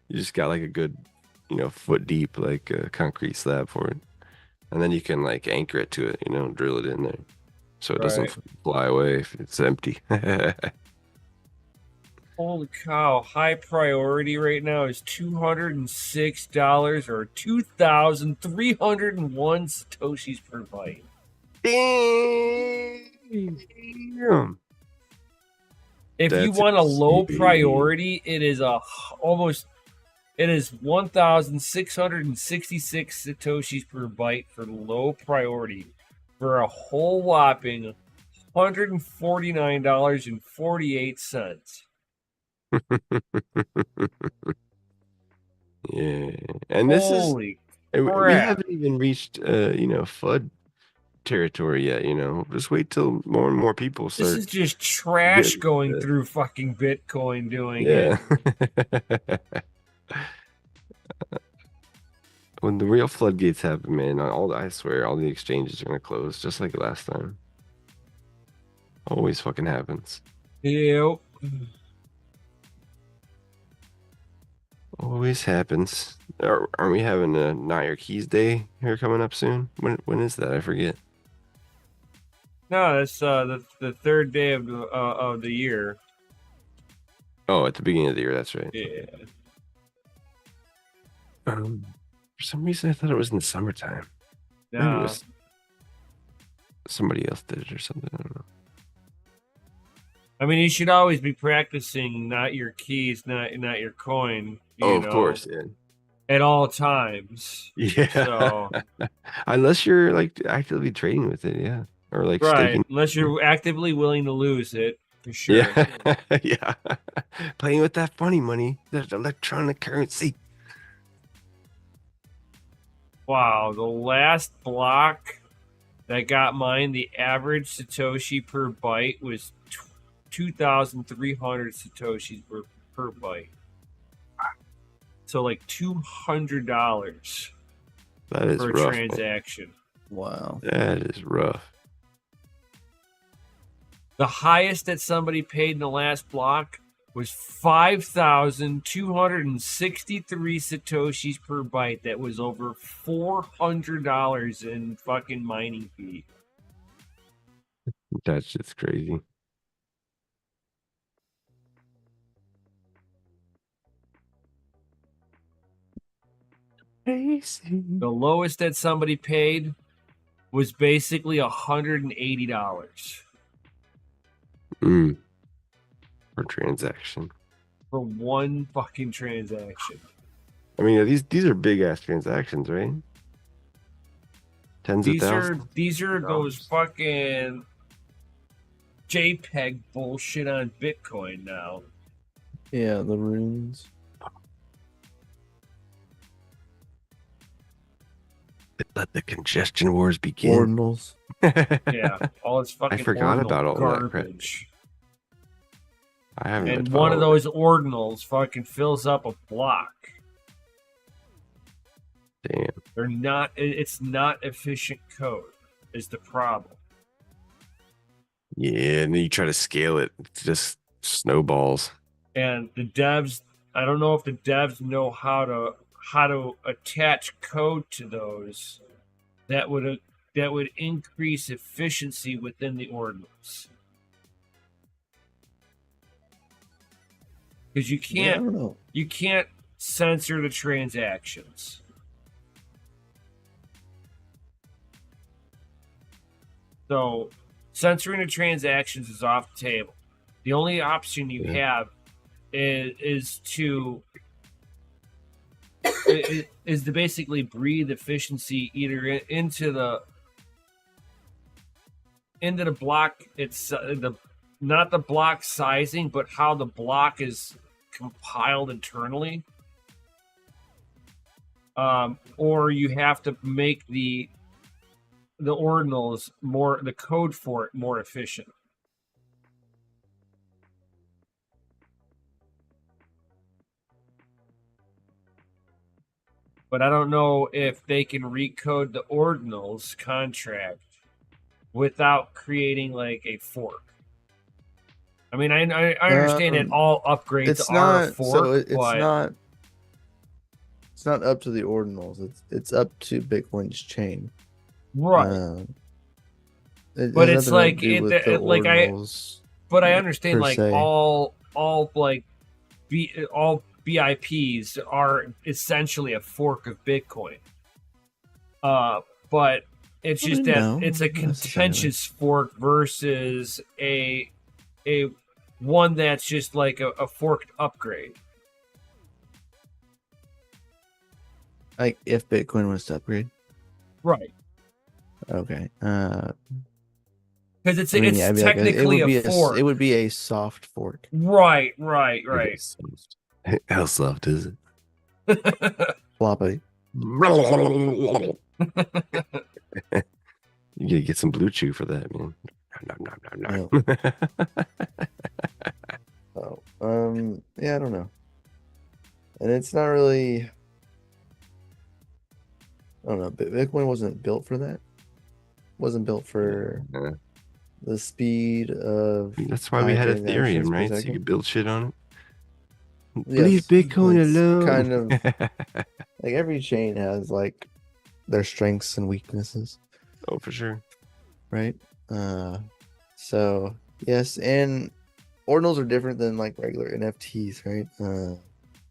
you just got like a good, foot deep like concrete slab for it, and then you can like anchor it to it. Drill it in there. so it doesn't fly away if it's empty. Holy cow! High priority right now is $206 or 2,301 satoshis per byte. Damn. If you want a low priority, it is it is 1,666 satoshis per byte for low priority for a whole whopping $149.48. Yeah, and this Holy we crap. haven't even reached FUD territory yet. Just wait till more and more people start. This is just trash going through fucking Bitcoin doing it. When the real floodgates happen, man, I swear all the exchanges are gonna close just like last time. Always fucking happens. Yep. Always happens. Aren't we having a Not Your Keys Day here coming up soon? When is that? I forget. No, that's the third day of the year. Oh, at the beginning of the year. That's right. Yeah. For some reason, I thought it was in the summertime. Maybe it No. was somebody else did it or something. I don't know. I mean, you should always be practicing not your keys, not your coin. Of course, yeah. At all times. Yeah. So, unless you're like actively trading with it, yeah, or like staking. Unless you're actively willing to lose it, for sure. Yeah, yeah. Playing with that funny money, that electronic currency. Wow, the last block that got mined, the average Satoshi per byte was 2,300 Satoshis per byte. So like $200 that is per rough, transaction. Man. Wow. That is rough. The highest that somebody paid in the last block was 5,263 Satoshis per byte. That was over $400 in fucking mining fee. That's just crazy. The lowest that somebody paid was basically $180 Per transaction. for one fucking transaction. I mean, these are big ass transactions, right? Tens of thousands. These are those fucking JPEG bullshit on Bitcoin now. Yeah, the runes. Let the congestion wars begin. Ordinals. Yeah, all it's fucking. I forgot about all that crap. I haven't. And one of those ordinals fucking fills up a block. Damn. They're not. It's not efficient code. Is the problem? Yeah, and then you try to scale it. It just snowballs. And the devs, I don't know if the devs know how to attach code to those that would increase efficiency within the ordinals. Because you can't censor the transactions. So censoring the transactions is off the table. The only option you have is to basically breathe efficiency either into the block. It's not the block sizing, but how the block is compiled internally. Or you have to make the ordinals the code for it more efficient. But I don't know if they can recode the ordinals contract without creating like a fork. I mean, I understand that all upgrades are a fork, so it's not up to the ordinals. It's up to Bitcoin's chain. Right. It But has it's nothing to like do with the ordinals. I understand per like se. all BIPs are essentially a fork of Bitcoin. But it's just that No, it's a not necessarily. contentious fork versus a one that's just like a forked upgrade. Like if Bitcoin was to upgrade. Right. Okay. Because it's I mean, yeah, it's it'd be technically like a fork. it would be a soft fork. Right. How soft is it? Floppy. You gotta get some blue chew for that, man. Nom, nom, Oh, yeah, I don't know. And it's not really, I don't know. Bitcoin wasn't built for that. Wasn't built for Yeah. the speed of. That's why we high had transactions Ethereum, per right? So you second. could build shit on it. Yes, Leave Bitcoin it's alone. kind of like every chain has like their strengths and weaknesses, Oh, for sure. right? So yes, and ordinals are different than like regular NFTs, right?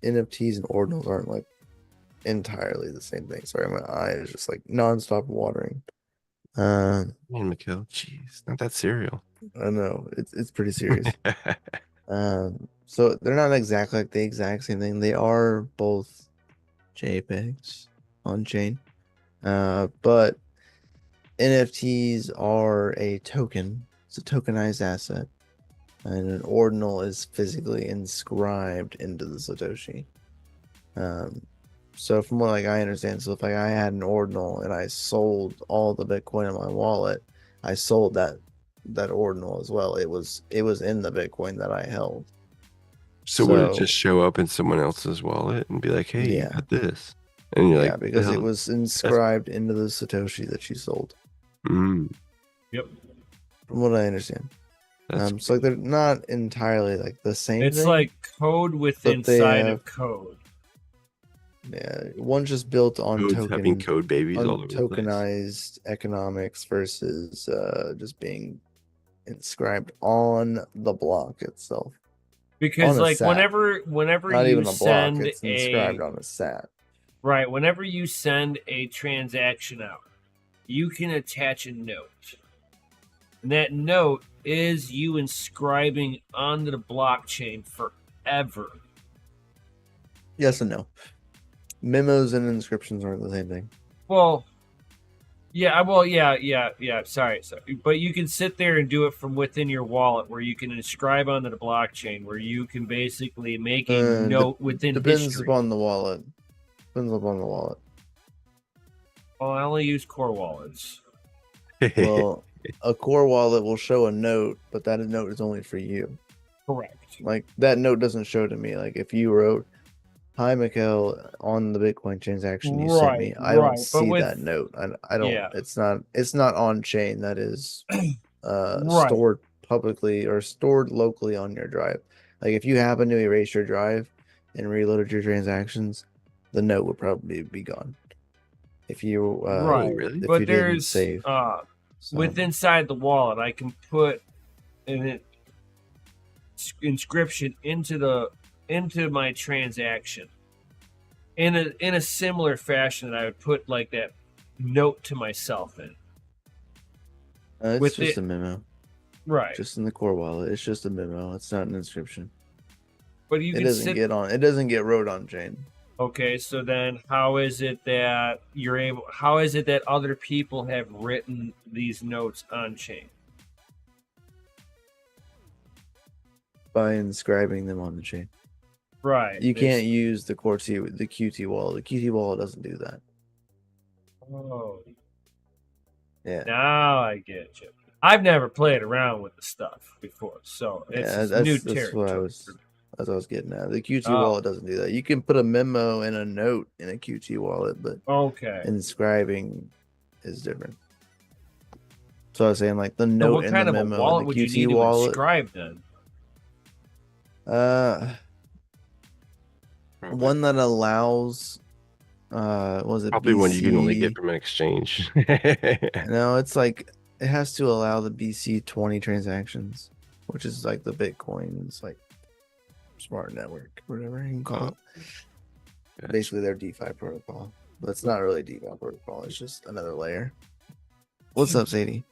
NFTs and ordinals aren't like entirely the same thing. Sorry, my eye is just like nonstop watering. Man, Mikhail, jeez, not that cereal. I know it's pretty serious. So they're not exactly like the exact same thing. They are both JPEGs on chain. But NFTs are a token. It's a tokenized asset. And an ordinal is physically inscribed into the Satoshi. So from what like I understand, so if like I had an ordinal and I sold all the Bitcoin in my wallet, I sold that ordinal as well. It was in the Bitcoin that I held. So would it just show up in someone else's wallet and be like, "Hey, you Yeah. got this," and you're Yeah, like, because "The it hell?" was inscribed into the Satoshi that you sold, Mm, Yep. from what I understand. that's So like they're not entirely like the same It's thing. like code with But they inside have- of code. Yeah, one's just built on codes having token, code babies all on over the place. tokenized economics versus just being inscribed on the block itself. Because On a like sat. whenever Not you even a block, send it's inscribed on a sat. right, whenever you send a transaction out, you can attach a note. And that note is you inscribing onto the blockchain forever. Yes and no. Memos and inscriptions aren't the same thing. Well, yeah. Sorry. But you can sit there and do it from within your wallet, where you can inscribe onto the blockchain, where you can basically make a note within Depends history. upon the wallet. Depends upon the wallet. Well, I only use core wallets. Well, a core wallet will show a note, but that note is only for you. Correct. Like that note doesn't show to me. Like if you wrote, "Hi, Mikhail," on the Bitcoin transaction you sent me, I don't But see with- that note. I don't. Yeah. It's not on chain. That is Right. stored publicly or stored locally on your drive. Like if you happen to erase your drive and reloaded your transactions, the note would probably be gone. If you Right. really? if But you didn't there's save. So, with inside the wallet, I can put an inscription into my transaction in a similar fashion that I would put like that note to myself in. it's with just it- a memo. Right. Just in the core wallet, it's just a memo. It's not an inscription. But you It can doesn't sit. get on. It doesn't get wrote on chain. Okay, so then how is it that you're able? How is it that other people have written these notes on chain? By inscribing them on the chain. Right. You there's- can't use the QT wallet. The QT wallet doesn't do that. Oh, Yeah. now I get you. I've never played around with the stuff before, so it's Yeah, just new that's what I territory. was That's what I was getting at. The QT Oh. wallet doesn't do that. You can put a memo and a note in a QT wallet, but Okay. inscribing is different. So I was saying, like the So note what in kind the of a memo wallet and would the you QT need to wallet. inscribe then? One that allows. Was it Probably one you can only BC? get from an exchange. No, it's like it has to allow the BC20 transactions, which is like the Bitcoin's like smart network, whatever you can call it. Gotcha. Basically, their DeFi protocol, but it's not really a DeFi protocol. It's just another layer. What's up, Sadie?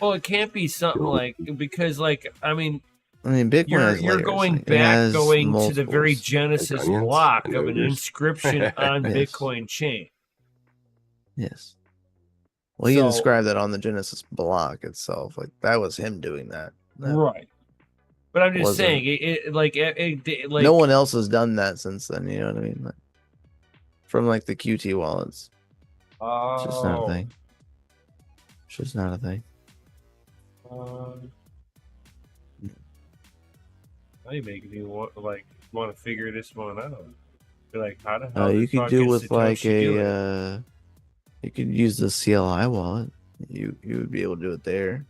Well, it can't be something like because, like, I mean, Bitcoin you're has layers. going Like, it back, has going to the very multiples. genesis Onions block and of an ogres. inscription on Yes. Bitcoin chain. Yes. Well, he So- described that on the Genesis block itself. Like that was him doing that. That Right. But I'm just wasn't- saying, like, no one else has done that since then. You know what I mean? Like, from like the QT wallets, it's just not a thing. It's just not a thing. Now you making me want to figure this one out. Be like, how the hell? You the could fuck do is with like Satoshi doing it? a. You could use the CLI wallet. You would be able to do it there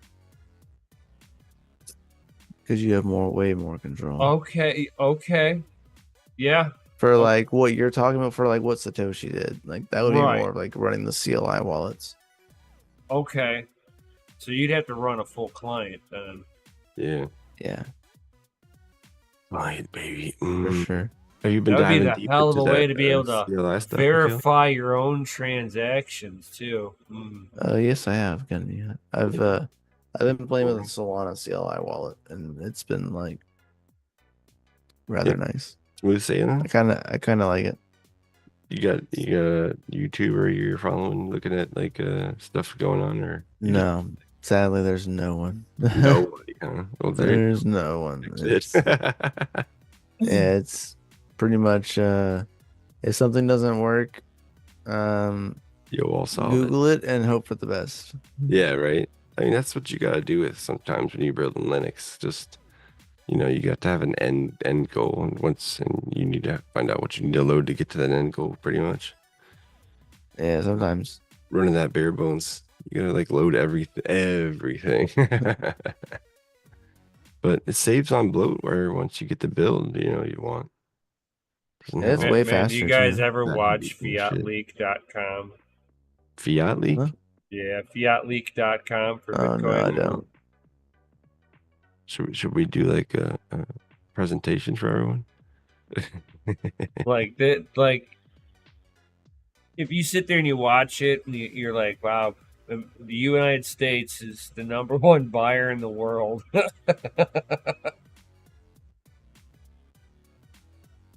because you have way more control. Okay. Yeah. For like what you're talking about, for like what Satoshi did, like that would be Right. more of like running the CLI wallets. Okay. So you'd have to run a full client then. Yeah. Yeah, Client, baby. for sure. Have you been That would be diving the deep hell of into a way that, to be able to CLI stuff, Akil? verify your own transactions too. Yes, I have. I've been playing with the Solana CLI wallet, and it's been like rather nice. Smooth sailing. I kind of like it. You got a YouTuber you're following, looking at like stuff going on, or you No, sadly, there's no one. just- nobody, huh? Well, There's no one. That's It's, yeah, it's pretty much if something doesn't work, Yo, all solid. Google it and hope for the best. Yeah, right. I mean, that's what you gotta do with sometimes when you're building Linux. Just you got to have an end goal, and you need to find out what you need to load to get to that end goal. Pretty much Yeah, sometimes. running that bare bones, you gotta like load everything. But it saves on bloatware once you get the build you want. Doesn't Yeah, it's have all way Do faster. you guys too. ever That watch would be bullshit. fiatleak.com? Fiat leak. Huh? Yeah, fiatleak.com for Oh Bitcoin. no, I don't. Should we do like a presentation for everyone? Like that, like if you sit there and you watch it and you're like, wow, the United States is the number one buyer in the world.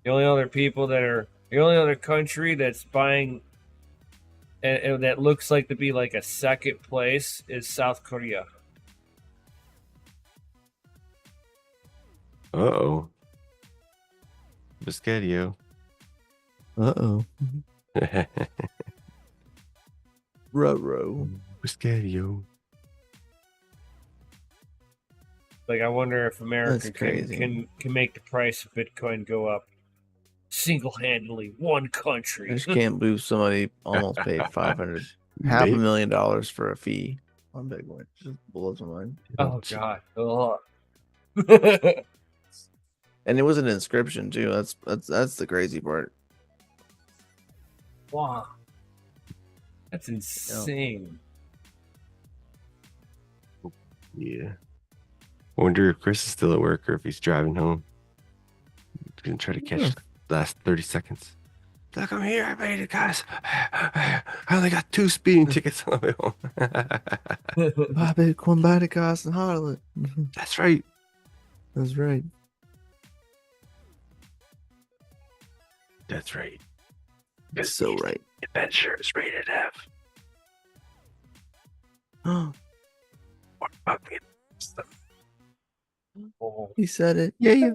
The only other country that's buying and that looks like to be like a second place is South Korea. Uh-oh. Biscotio. Uh-oh. Ruh-roh. Biscotio. Like, I wonder if America That's crazy. can make the price of Bitcoin go up single-handedly, one country. I just can't believe somebody almost paid $500, half Maybe. $1,000,000 for a fee on Bitcoin. It just blows my mind. Oh God! Ugh. And it was an inscription too. That's the crazy part. Wow, that's insane. Yeah. I wonder if Chris is still at work or if he's driving home. He's gonna try to catch the last 30 seconds. Look, I'm here. I made it, guys. I only got 2 speeding tickets on the way home. Buy Bitcoin, buy the cost and hodl it. That's right. That's right. That's right. That's so right. Adventure is rated F. Or fucking stuff. Oh. He said it. Yeah.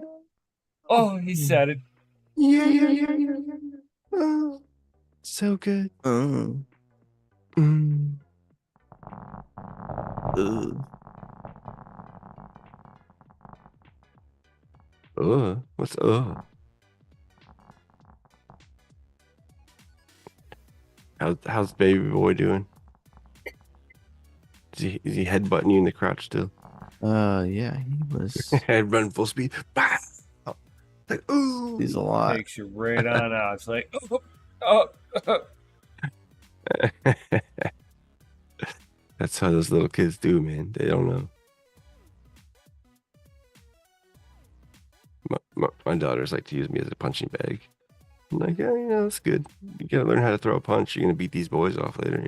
Oh, he said it. Yeah. Oh, so good. Mm. Mm. Ugh. What's How's baby boy doing? Is he headbutting you in the crotch still? Yeah, he was. Head run full speed. Bah! Oh, like ooh. He's a lot. Takes you right on out. It's like, oh. That's how those little kids do, man. They don't know. My daughters like to use me as a punching bag. I'm like, yeah, that's good. You gotta learn how to throw a punch. You're gonna beat these boys off later,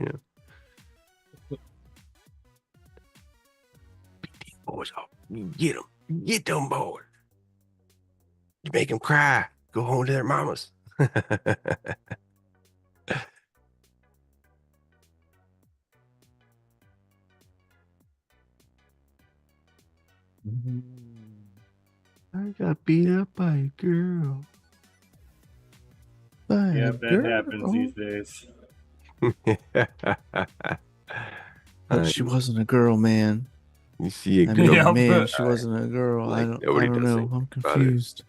Beat these boys off. You get them. Get them boys. You make them cry. Go home to their mamas. I got beat up by a girl. Yeah, that happens these days. But she wasn't a girl, man. You see a I girl. mean, man, she wasn't a girl. Like, I nobody don't does know. think I'm about it. confused.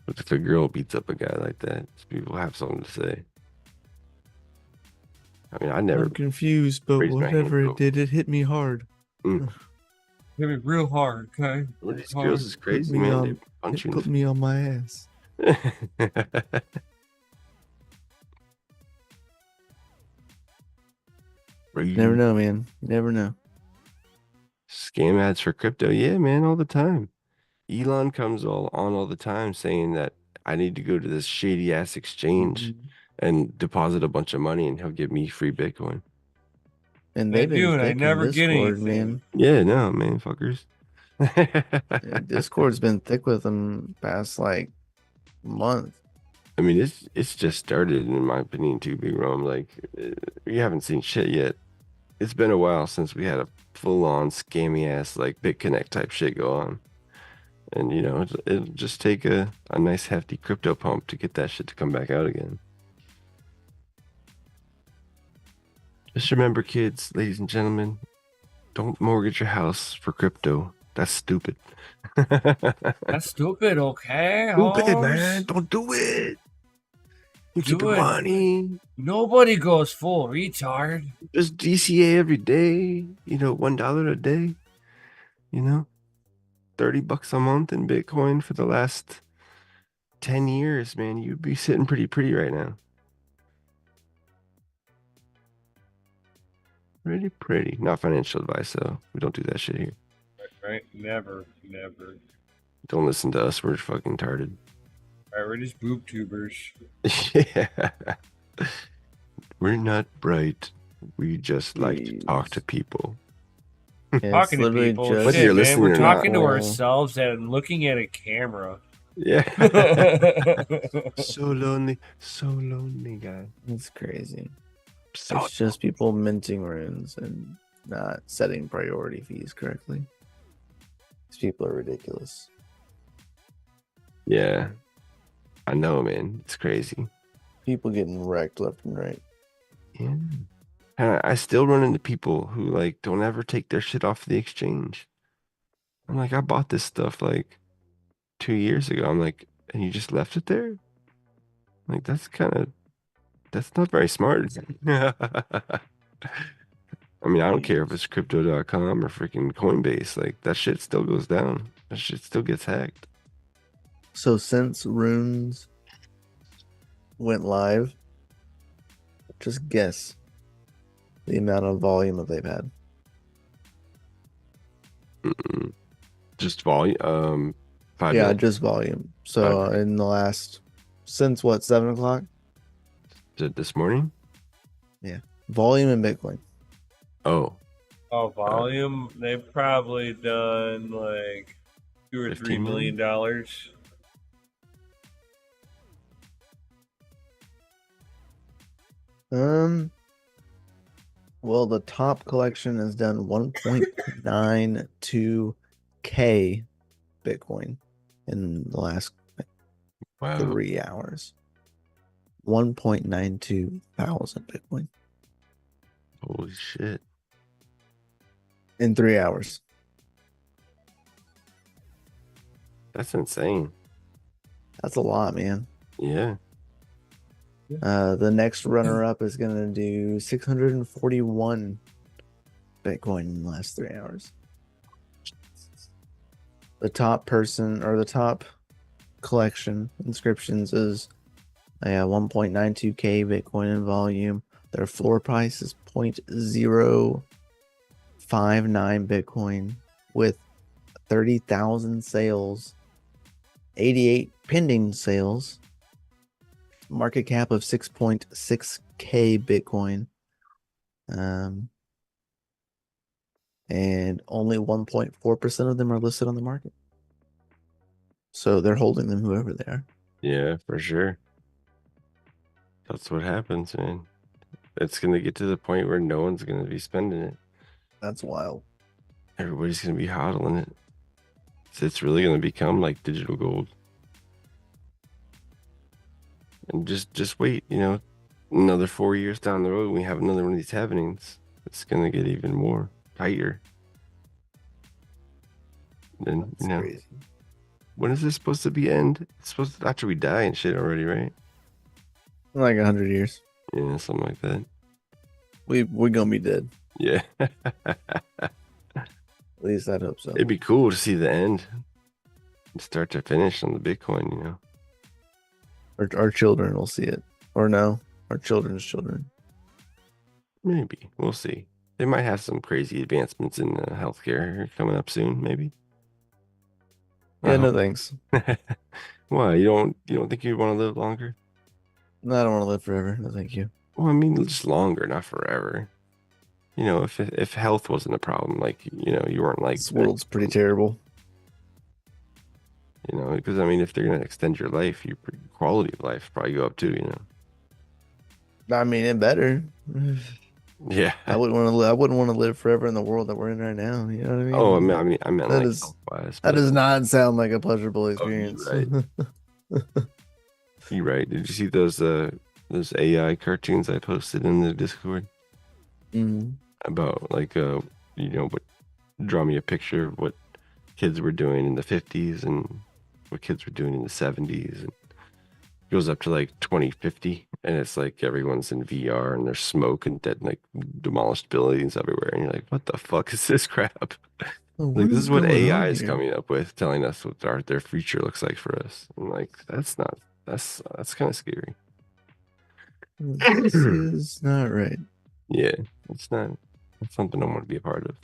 What if a girl beats up a guy like that? People have something to say. I mean, I never. I'm confused, but raised my hand whatever to it did, it hit me hard. Hit me real hard, okay? Well, these girls is crazy, me man. on- They punch It you. put me on my ass. Never know, man. You never know. Scam ads for crypto. Yeah, man, all the time. Elon comes all the time saying that I need to go to this shady ass exchange Mhm. and deposit a bunch of money and he'll give me free Bitcoin. And I they've been do, and I thick in never get Discord, anything. man. Yeah, no, man, fuckers. Yeah, Discord's been thick with them past like month. I mean, it's just started, in my opinion, too, Big Rome. Like, we haven't seen shit yet. It's been a while since we had a full-on scammy ass like BitConnect type shit go on, and it'll just take a nice hefty crypto pump to get that shit to come back out again. Just remember, kids, ladies and gentlemen, don't mortgage your house for crypto. That's stupid. That's stupid, okay? Stupid, Holmes? man. Don't do it. You keep Do your it. money. Nobody goes full retard. Just DCA every day. $1 a day. $30 a month in Bitcoin for the last 10 years, man. You'd be sitting pretty right now. Pretty. Not financial advice, though. We don't do that shit here. Right? Never. Don't listen to us. We're fucking retarded. Alright, we're just boob tubers. Yeah. We're not bright. We just like to talk to people. Yeah, it's Talking to literally people. just Whether Shit, you're man, listening we're or talking not. to ourselves and looking at a camera. Yeah. So lonely, guy. It's crazy. So It's just people minting runes and not setting priority fees correctly. These people are ridiculous. yeah. I know, man. It's crazy. People getting wrecked left and right. Yeah. And I still run into people who like don't ever take their shit off the exchange. I'm like, I bought this stuff like 2 years ago. I'm like, and you just left it there? Like, that's not very smart. I mean, I don't care if it's crypto.com or freaking Coinbase. Like, that shit still goes down. That shit still gets hacked. So since runes went live, just guess the amount of volume that they've had. Mm-mm. Just volume. 5 Yeah, minutes. just volume. So in the last, since what, 7 o'clock? Is it this morning? Volume in Bitcoin. Oh, Oh, volume? They've probably done like $2 or $3 $15 million. Well, the top collection has done 1.92K Bitcoin in the last wow. 3 hours. 1.92 thousand Bitcoin Holy shit. in 3 hours. That's insane. That's a lot, man. Yeah. The next runner-up is going to do 641 Bitcoin in the last 3 hours. The top person or the top collection inscriptions is 1.92K Bitcoin in volume. Their floor price is 0.0 1.59 Bitcoin with 30,000 sales, 88 pending sales, market cap of 6.6K Bitcoin, and only 1.4% of them are listed on the market. So they're holding them, whoever they are. Yeah, for sure. That's what happens, man. It's gonna get to the point where no one's gonna be spending it. That's wild. Everybody's gonna be hodling it. So it's really gonna become like digital gold. And just wait, you know, another 4 years down the road, we have another one of these happenings. It's gonna get even more tighter. Then That's you know, crazy. when is this supposed to be end? It's supposed to after we die and shit already, right? Like 100 years. Yeah, something like that. We're gonna be dead. Yeah. At least I'd hope so. It'd be cool to see the end, start to finish on the Bitcoin, you know. Our children will see it. Or no, our children's children. Maybe we'll see. They might have some crazy advancements in healthcare coming up soon. Maybe. Yeah, no thanks. Why you don't think you want to live longer? No, I don't want to live forever. No, thank you. Well, I mean, just longer, not forever. You know, if health wasn't a problem, like you know, you weren't like This world's pretty terrible. You know, because I mean, if they're gonna extend your life, your quality of life probably go up too. You know. I mean, it better. Yeah. I wouldn't want to. I wouldn't want to live forever in the world that we're in right now. You know what I mean? Oh, I meant That like is- health-wise, That but- does not sound like a pleasurable experience. you're You're right. Did you see those AI cartoons I posted in the Discord Mhm. about like you know, what draw me a picture of what kids were doing in the 50s and what kids were doing in the 70s, and it goes up to like 2050 and it's like everyone's in VR and there's smoke and dead, like demolished buildings everywhere, and you're like, what the fuck is this crap? Oh, Like, this is what going AI on is here? coming up with, telling us what their future looks like for us. I'm like, that's kind of scary. This is not right. Yeah, it's not. It's something I want to be a part of.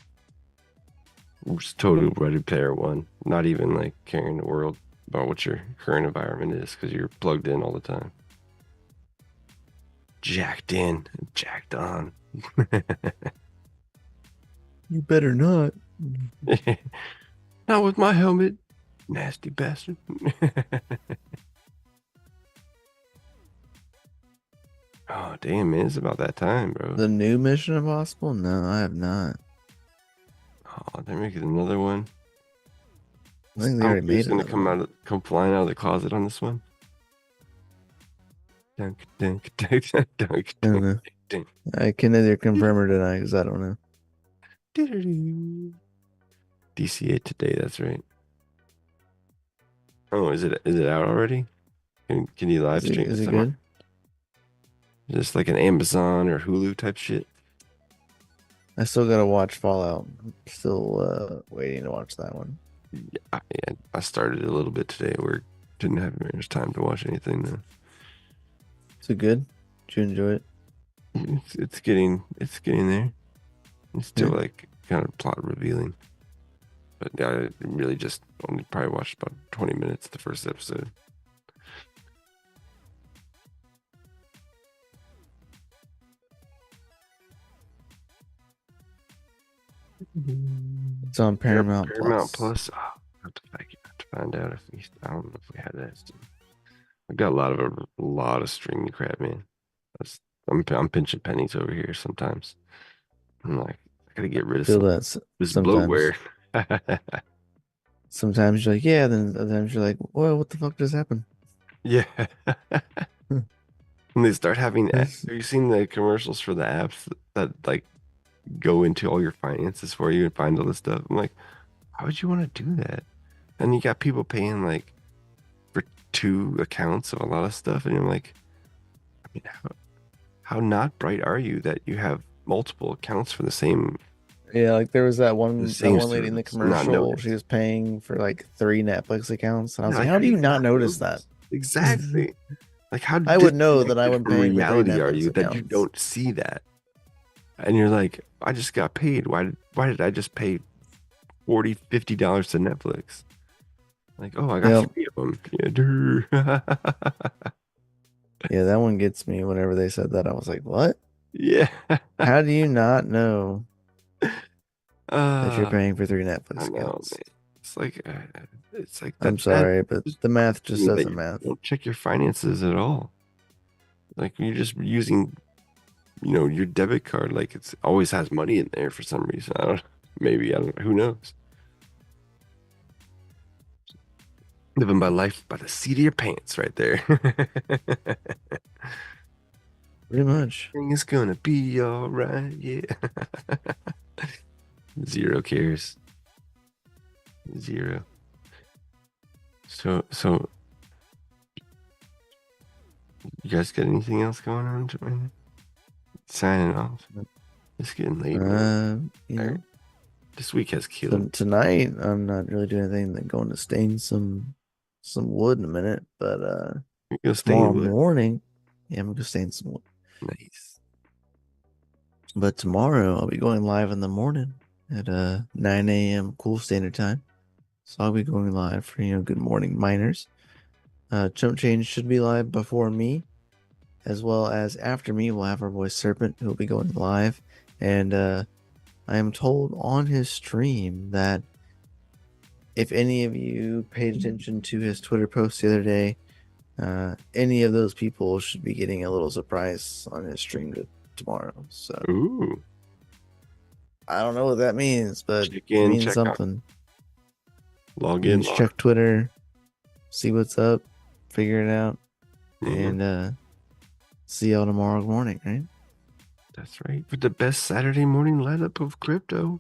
I'm just totally Ready Player One. Not even like caring the world about what your current environment is, because you're plugged in all the time. Jacked in, jacked on. You better not. Not with my helmet, nasty bastard. Oh damn, man, it's about that time, bro. The new Mission Impossible? No, I have not. Oh, they're making another one. I think they already made Who's gonna it. come flying out of the closet on this one? Dunk, dunk, dunk, dunk, dunk, I don't dunk, know. dunk. I can neither confirm or deny because I don't know. DCA today, that's right. Oh, is it out already? Can you live stream Is it it somewhere? good? Just like an Amazon or Hulu type shit? I still gotta watch Fallout. I'm still waiting to watch that one. Yeah, I started a little bit today where didn't have very much time to watch anything though. Is it good? Did you enjoy it? It's getting there. It's still Yeah. like kind of plot revealing. But I really just only probably watched about 20 minutes the first episode. It's on Paramount Plus. Paramount Plus. Oh, I have to find out if we. I don't know if we had that. I've got a lot of streaming crap, man. I'm pinching pennies over here sometimes. I'm like, I gotta get rid of Feel some that this sometimes. bloatware. Sometimes you're like, yeah, then sometimes you're like, well, what the fuck just happened? Yeah. When they start having, Yes. have you seen the commercials for the apps that like go into all your finances for you and find all this stuff? I'm like, how would you want to do that? And you got people paying like for 2 accounts of a lot of stuff, and you're like, I mean, how not bright are you that you have multiple accounts for the same? Yeah, like there was that one same lady in the service, not commercial. noticed. She was paying for like 3 Netflix accounts, and I was Yeah, like, how do you not notice that? Exactly. Like, how I would know that I disconnected would from pay for 3 reality are Netflix you that you accounts. don't see that? and you're like, I just got paid. Why did I just pay $40-$50 to Netflix? Like, oh, I got Yep. 3 of them. Yeah, Yeah, that one gets me. Whenever they said that, I was like, "What? yeah. How do you not know that you're Uh, paying for 3 I Netflix know, accounts?" man. It's like I'm that. That sorry, but just the math just means that doesn't you math. don't check your finances at all. Like you're just using, your debit card. Like it's always has money in there for some reason. Maybe I don't. Who knows? Living my life by the seat of your pants, right there. Pretty much. Everything is gonna be all right. Yeah. Zero cares. Zero. So you guys got anything else going on? Signing off. It's getting late, man. You know, This week has killed. tonight I'm not really doing anything than going to stain some wood in a minute, but You go tomorrow staying with. morning, yeah, I'm gonna go stain some wood. Nice. But tomorrow I'll be going live in the morning at 9 a.m. cool standard time. So I'll be going live for Good Morning Miners. Chump Change should be live before me, as well as after me. We'll have our boy Serpent who will be going live, and I am told on his stream that if any of you paid attention to his Twitter post the other day, any of those people should be getting a little surprise on his stream tomorrow. So Ooh. I don't know what that means, but Check it in, means check out. something. Log You in. just check Twitter, see what's up, figure it out, Mhm. and see y'all tomorrow morning, right? That's right. For the best Saturday morning lineup of crypto.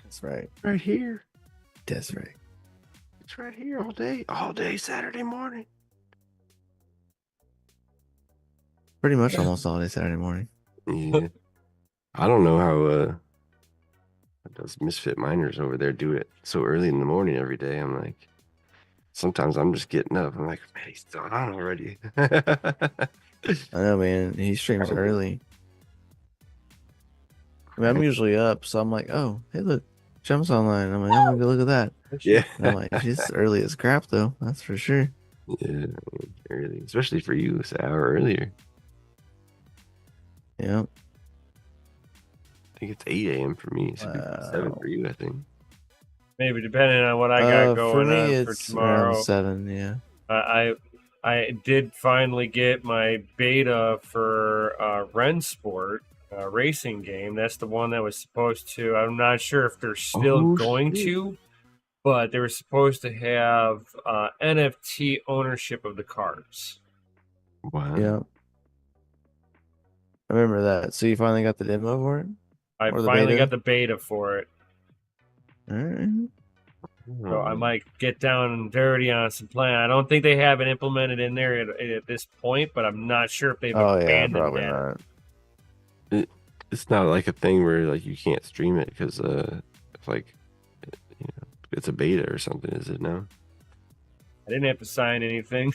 That's right. Right here. That's right. It's right here all day Saturday morning. Pretty much almost all day Saturday morning. Yeah. I don't know how those misfit miners over there do it so early in the morning every day. I'm like, sometimes I'm just getting up. I'm like, man, he's still on already. I know, man. He streams early. I mean, I'm usually up, so I'm like, oh, hey, look, Jump's online. I'm like, I'm gonna go look at that. Yeah. And I'm like, it's early as crap, though. That's for sure. Yeah, early, especially for you. It's an hour earlier. Yeah. I think it's 8 a.m. for me. It should be 7 for you, I think. Maybe depending on what I got going for me, on it's for tomorrow. around 7. Yeah. I did finally get my beta for Rensport racing game. That's the one that was supposed to. I'm not sure if they're still going to, but they were supposed to have NFT ownership of the cars. Wow. Yeah. I remember that. So you finally got the demo for it? I Or the finally beta? got the beta for it. All right. So I might get down and dirty on some plan. I don't think they have it implemented in there at this point, but I'm not sure if they've Oh, yeah, abandoned probably that. not. It's not like a thing where like you can't stream it because it's like it's a beta or something, is it now? I didn't have to sign anything.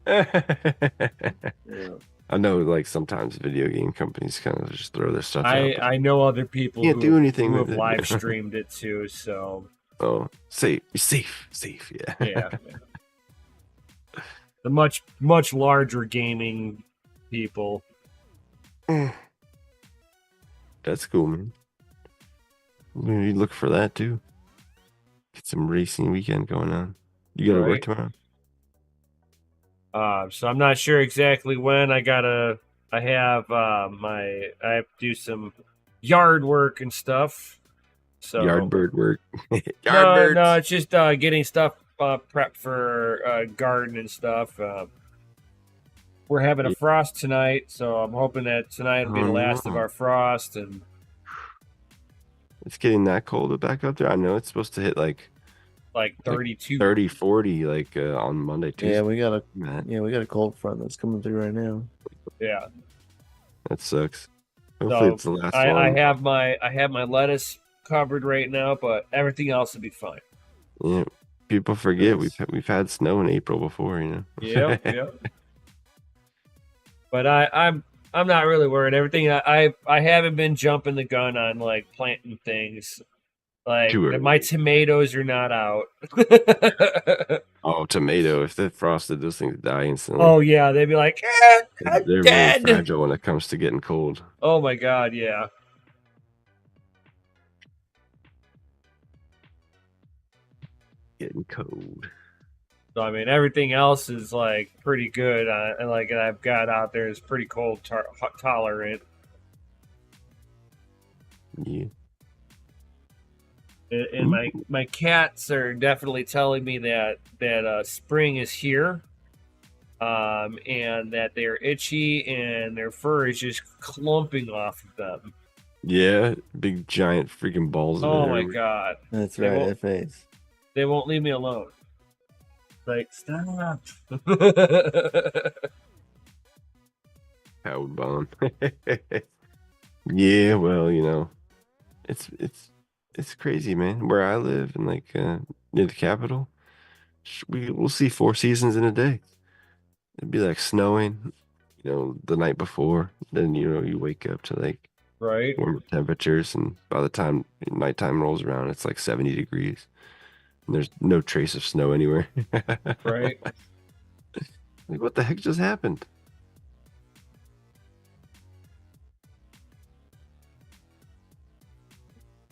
Yeah. I know, like sometimes video game companies kind of just throw their stuff out. I know other people Can't do anything who with have it. live streamed it too, so Oh, safe, yeah. yeah. The much larger gaming people. That's cool, man. You look for that too. Get some racing weekend going on. You gotta work tomorrow. So I'm not sure exactly when. I have to do some yard work and stuff. So Yardbird work. No, it's just getting stuff prepped for garden and stuff. We're having a frost tonight, so I'm hoping that tonight will be the last of our frost. And it's getting that cold back up there. I know it's supposed to hit like 32, 30, 40 like on Monday, Tuesday. Yeah, we got a cold front that's coming through right now. Yeah, that sucks. Hopefully it's the last one. I have my lettuce covered right now, but everything else will be fine. Yeah, people forget we've had snow in April before, Yeah. But I'm I'm not really worried. Everything I haven't been jumping the gun on like planting things. Like my tomatoes are not out. Oh, tomato! If they're frosted, those things die instantly. Oh yeah, they'd be like, they're dead. Really fragile when it comes to getting cold. Oh my god, yeah. Getting cold. So I mean, everything else is like pretty good, and like I've got out there is pretty cold tolerant. Yeah. And my cats are definitely telling me that spring is here, and that they're itchy and their fur is just clumping off of them. Yeah, big giant freaking balls. Oh my god! That's right. That face. They won't leave me alone. Like stop. Coward bomb. Yeah, well, you know, it's crazy, man. Where I live, and like near the capital, we'll see 4 seasons in a day. It'd be like snowing, you know, the night before. Then you know you wake up to like warmer temperatures, and by the time nighttime rolls around, it's like 70 degrees, and there's no trace of snow anywhere. Right. Like, what the heck just happened?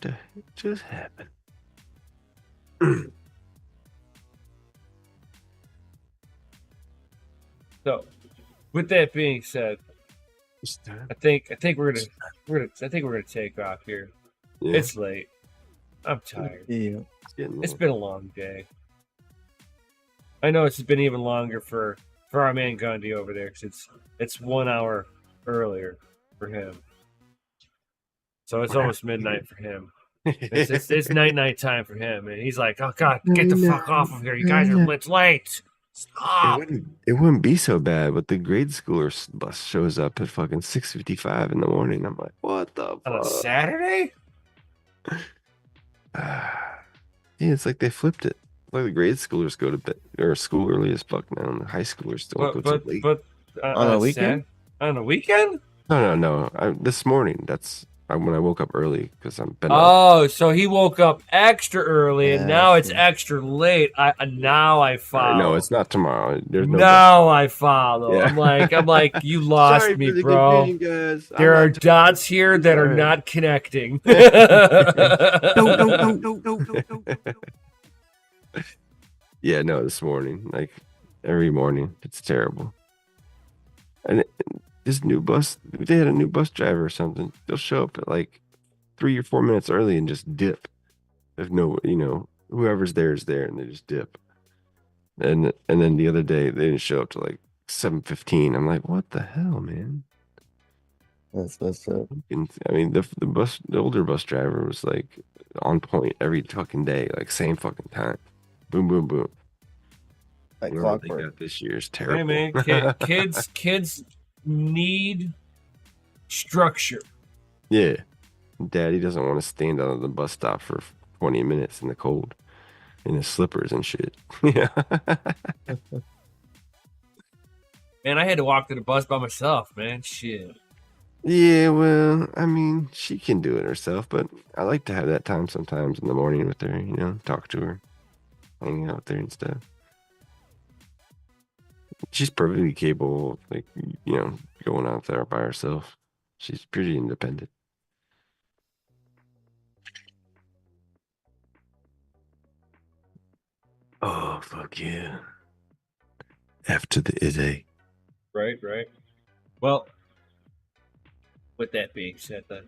What the heck just happened? So, with that being said, I think we're gonna take off here. Yeah. It's late. I'm tired. Yeah. It's been a long day. I know it's been even longer for our man Gundy over there, because it's 1 hour earlier for him. So it's almost midnight for him. It's night time for him, and he's like, "Oh God, get the fuck off of here! You guys are late. Stop." It wouldn't be so bad, but the grade schooler bus shows up at fucking 6:55 in the morning. I'm like, what the fuck? On a Saturday? Yeah, it's like they flipped it. Like the grade schoolers go to bed or school early as fuck now, and the high schoolers don't go too late. But on a weekend? On a weekend? No. This morning, that's when I woke up early because I'm been up. Oh, so he woke up extra early, and now it's extra late. Now I follow. No, it's not tomorrow. There's no. Now I follow. Yeah. I'm like, you lost Sorry me, for the bro. confusion, guys. There are dots here that are not connecting. No. Yeah, no, this morning, like every morning, it's terrible. And this new bus, they had a new bus driver or something. They'll show up at like 3 or 4 minutes early and just dip. If no, you know, whoever's there is there, and they just dip. And then the other day they didn't show up till like 7:15. I'm like, what the hell, man? That's messed up. I mean, the older bus driver was like on point every fucking day, like same fucking time. Boom, boom, boom. Like Whatever they clockwork. got this year is terrible. Hey man, kids need structure. Yeah. Daddy doesn't want to stand on the bus stop for 20 minutes in the cold in his slippers and shit. Yeah. Man, I had to walk to the bus by myself, man. Shit. Yeah, well, I mean, she can do it herself, but I like to have that time sometimes in the morning with her, you know, talk to her, hang out with her and stuff. She's perfectly capable of, like, you know, going out there by herself. She's pretty independent. Oh, fuck yeah. F to the is. Right. Well, with that being said, then,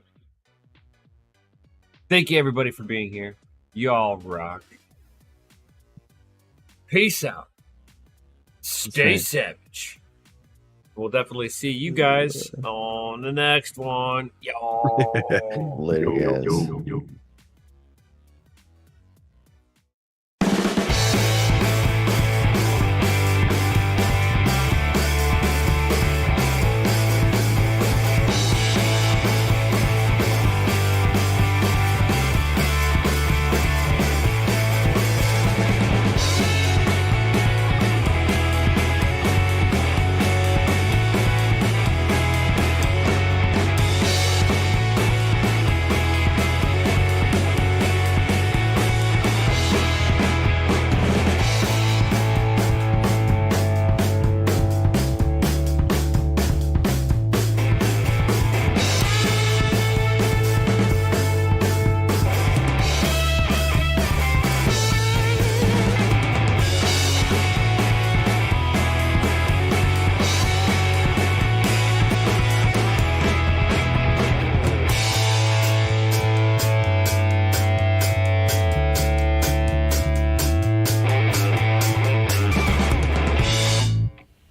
thank you everybody for being here. Y'all rock. Peace out. Stay savage. We'll definitely see you guys on the next one. Y'all. Later, guys. Yo.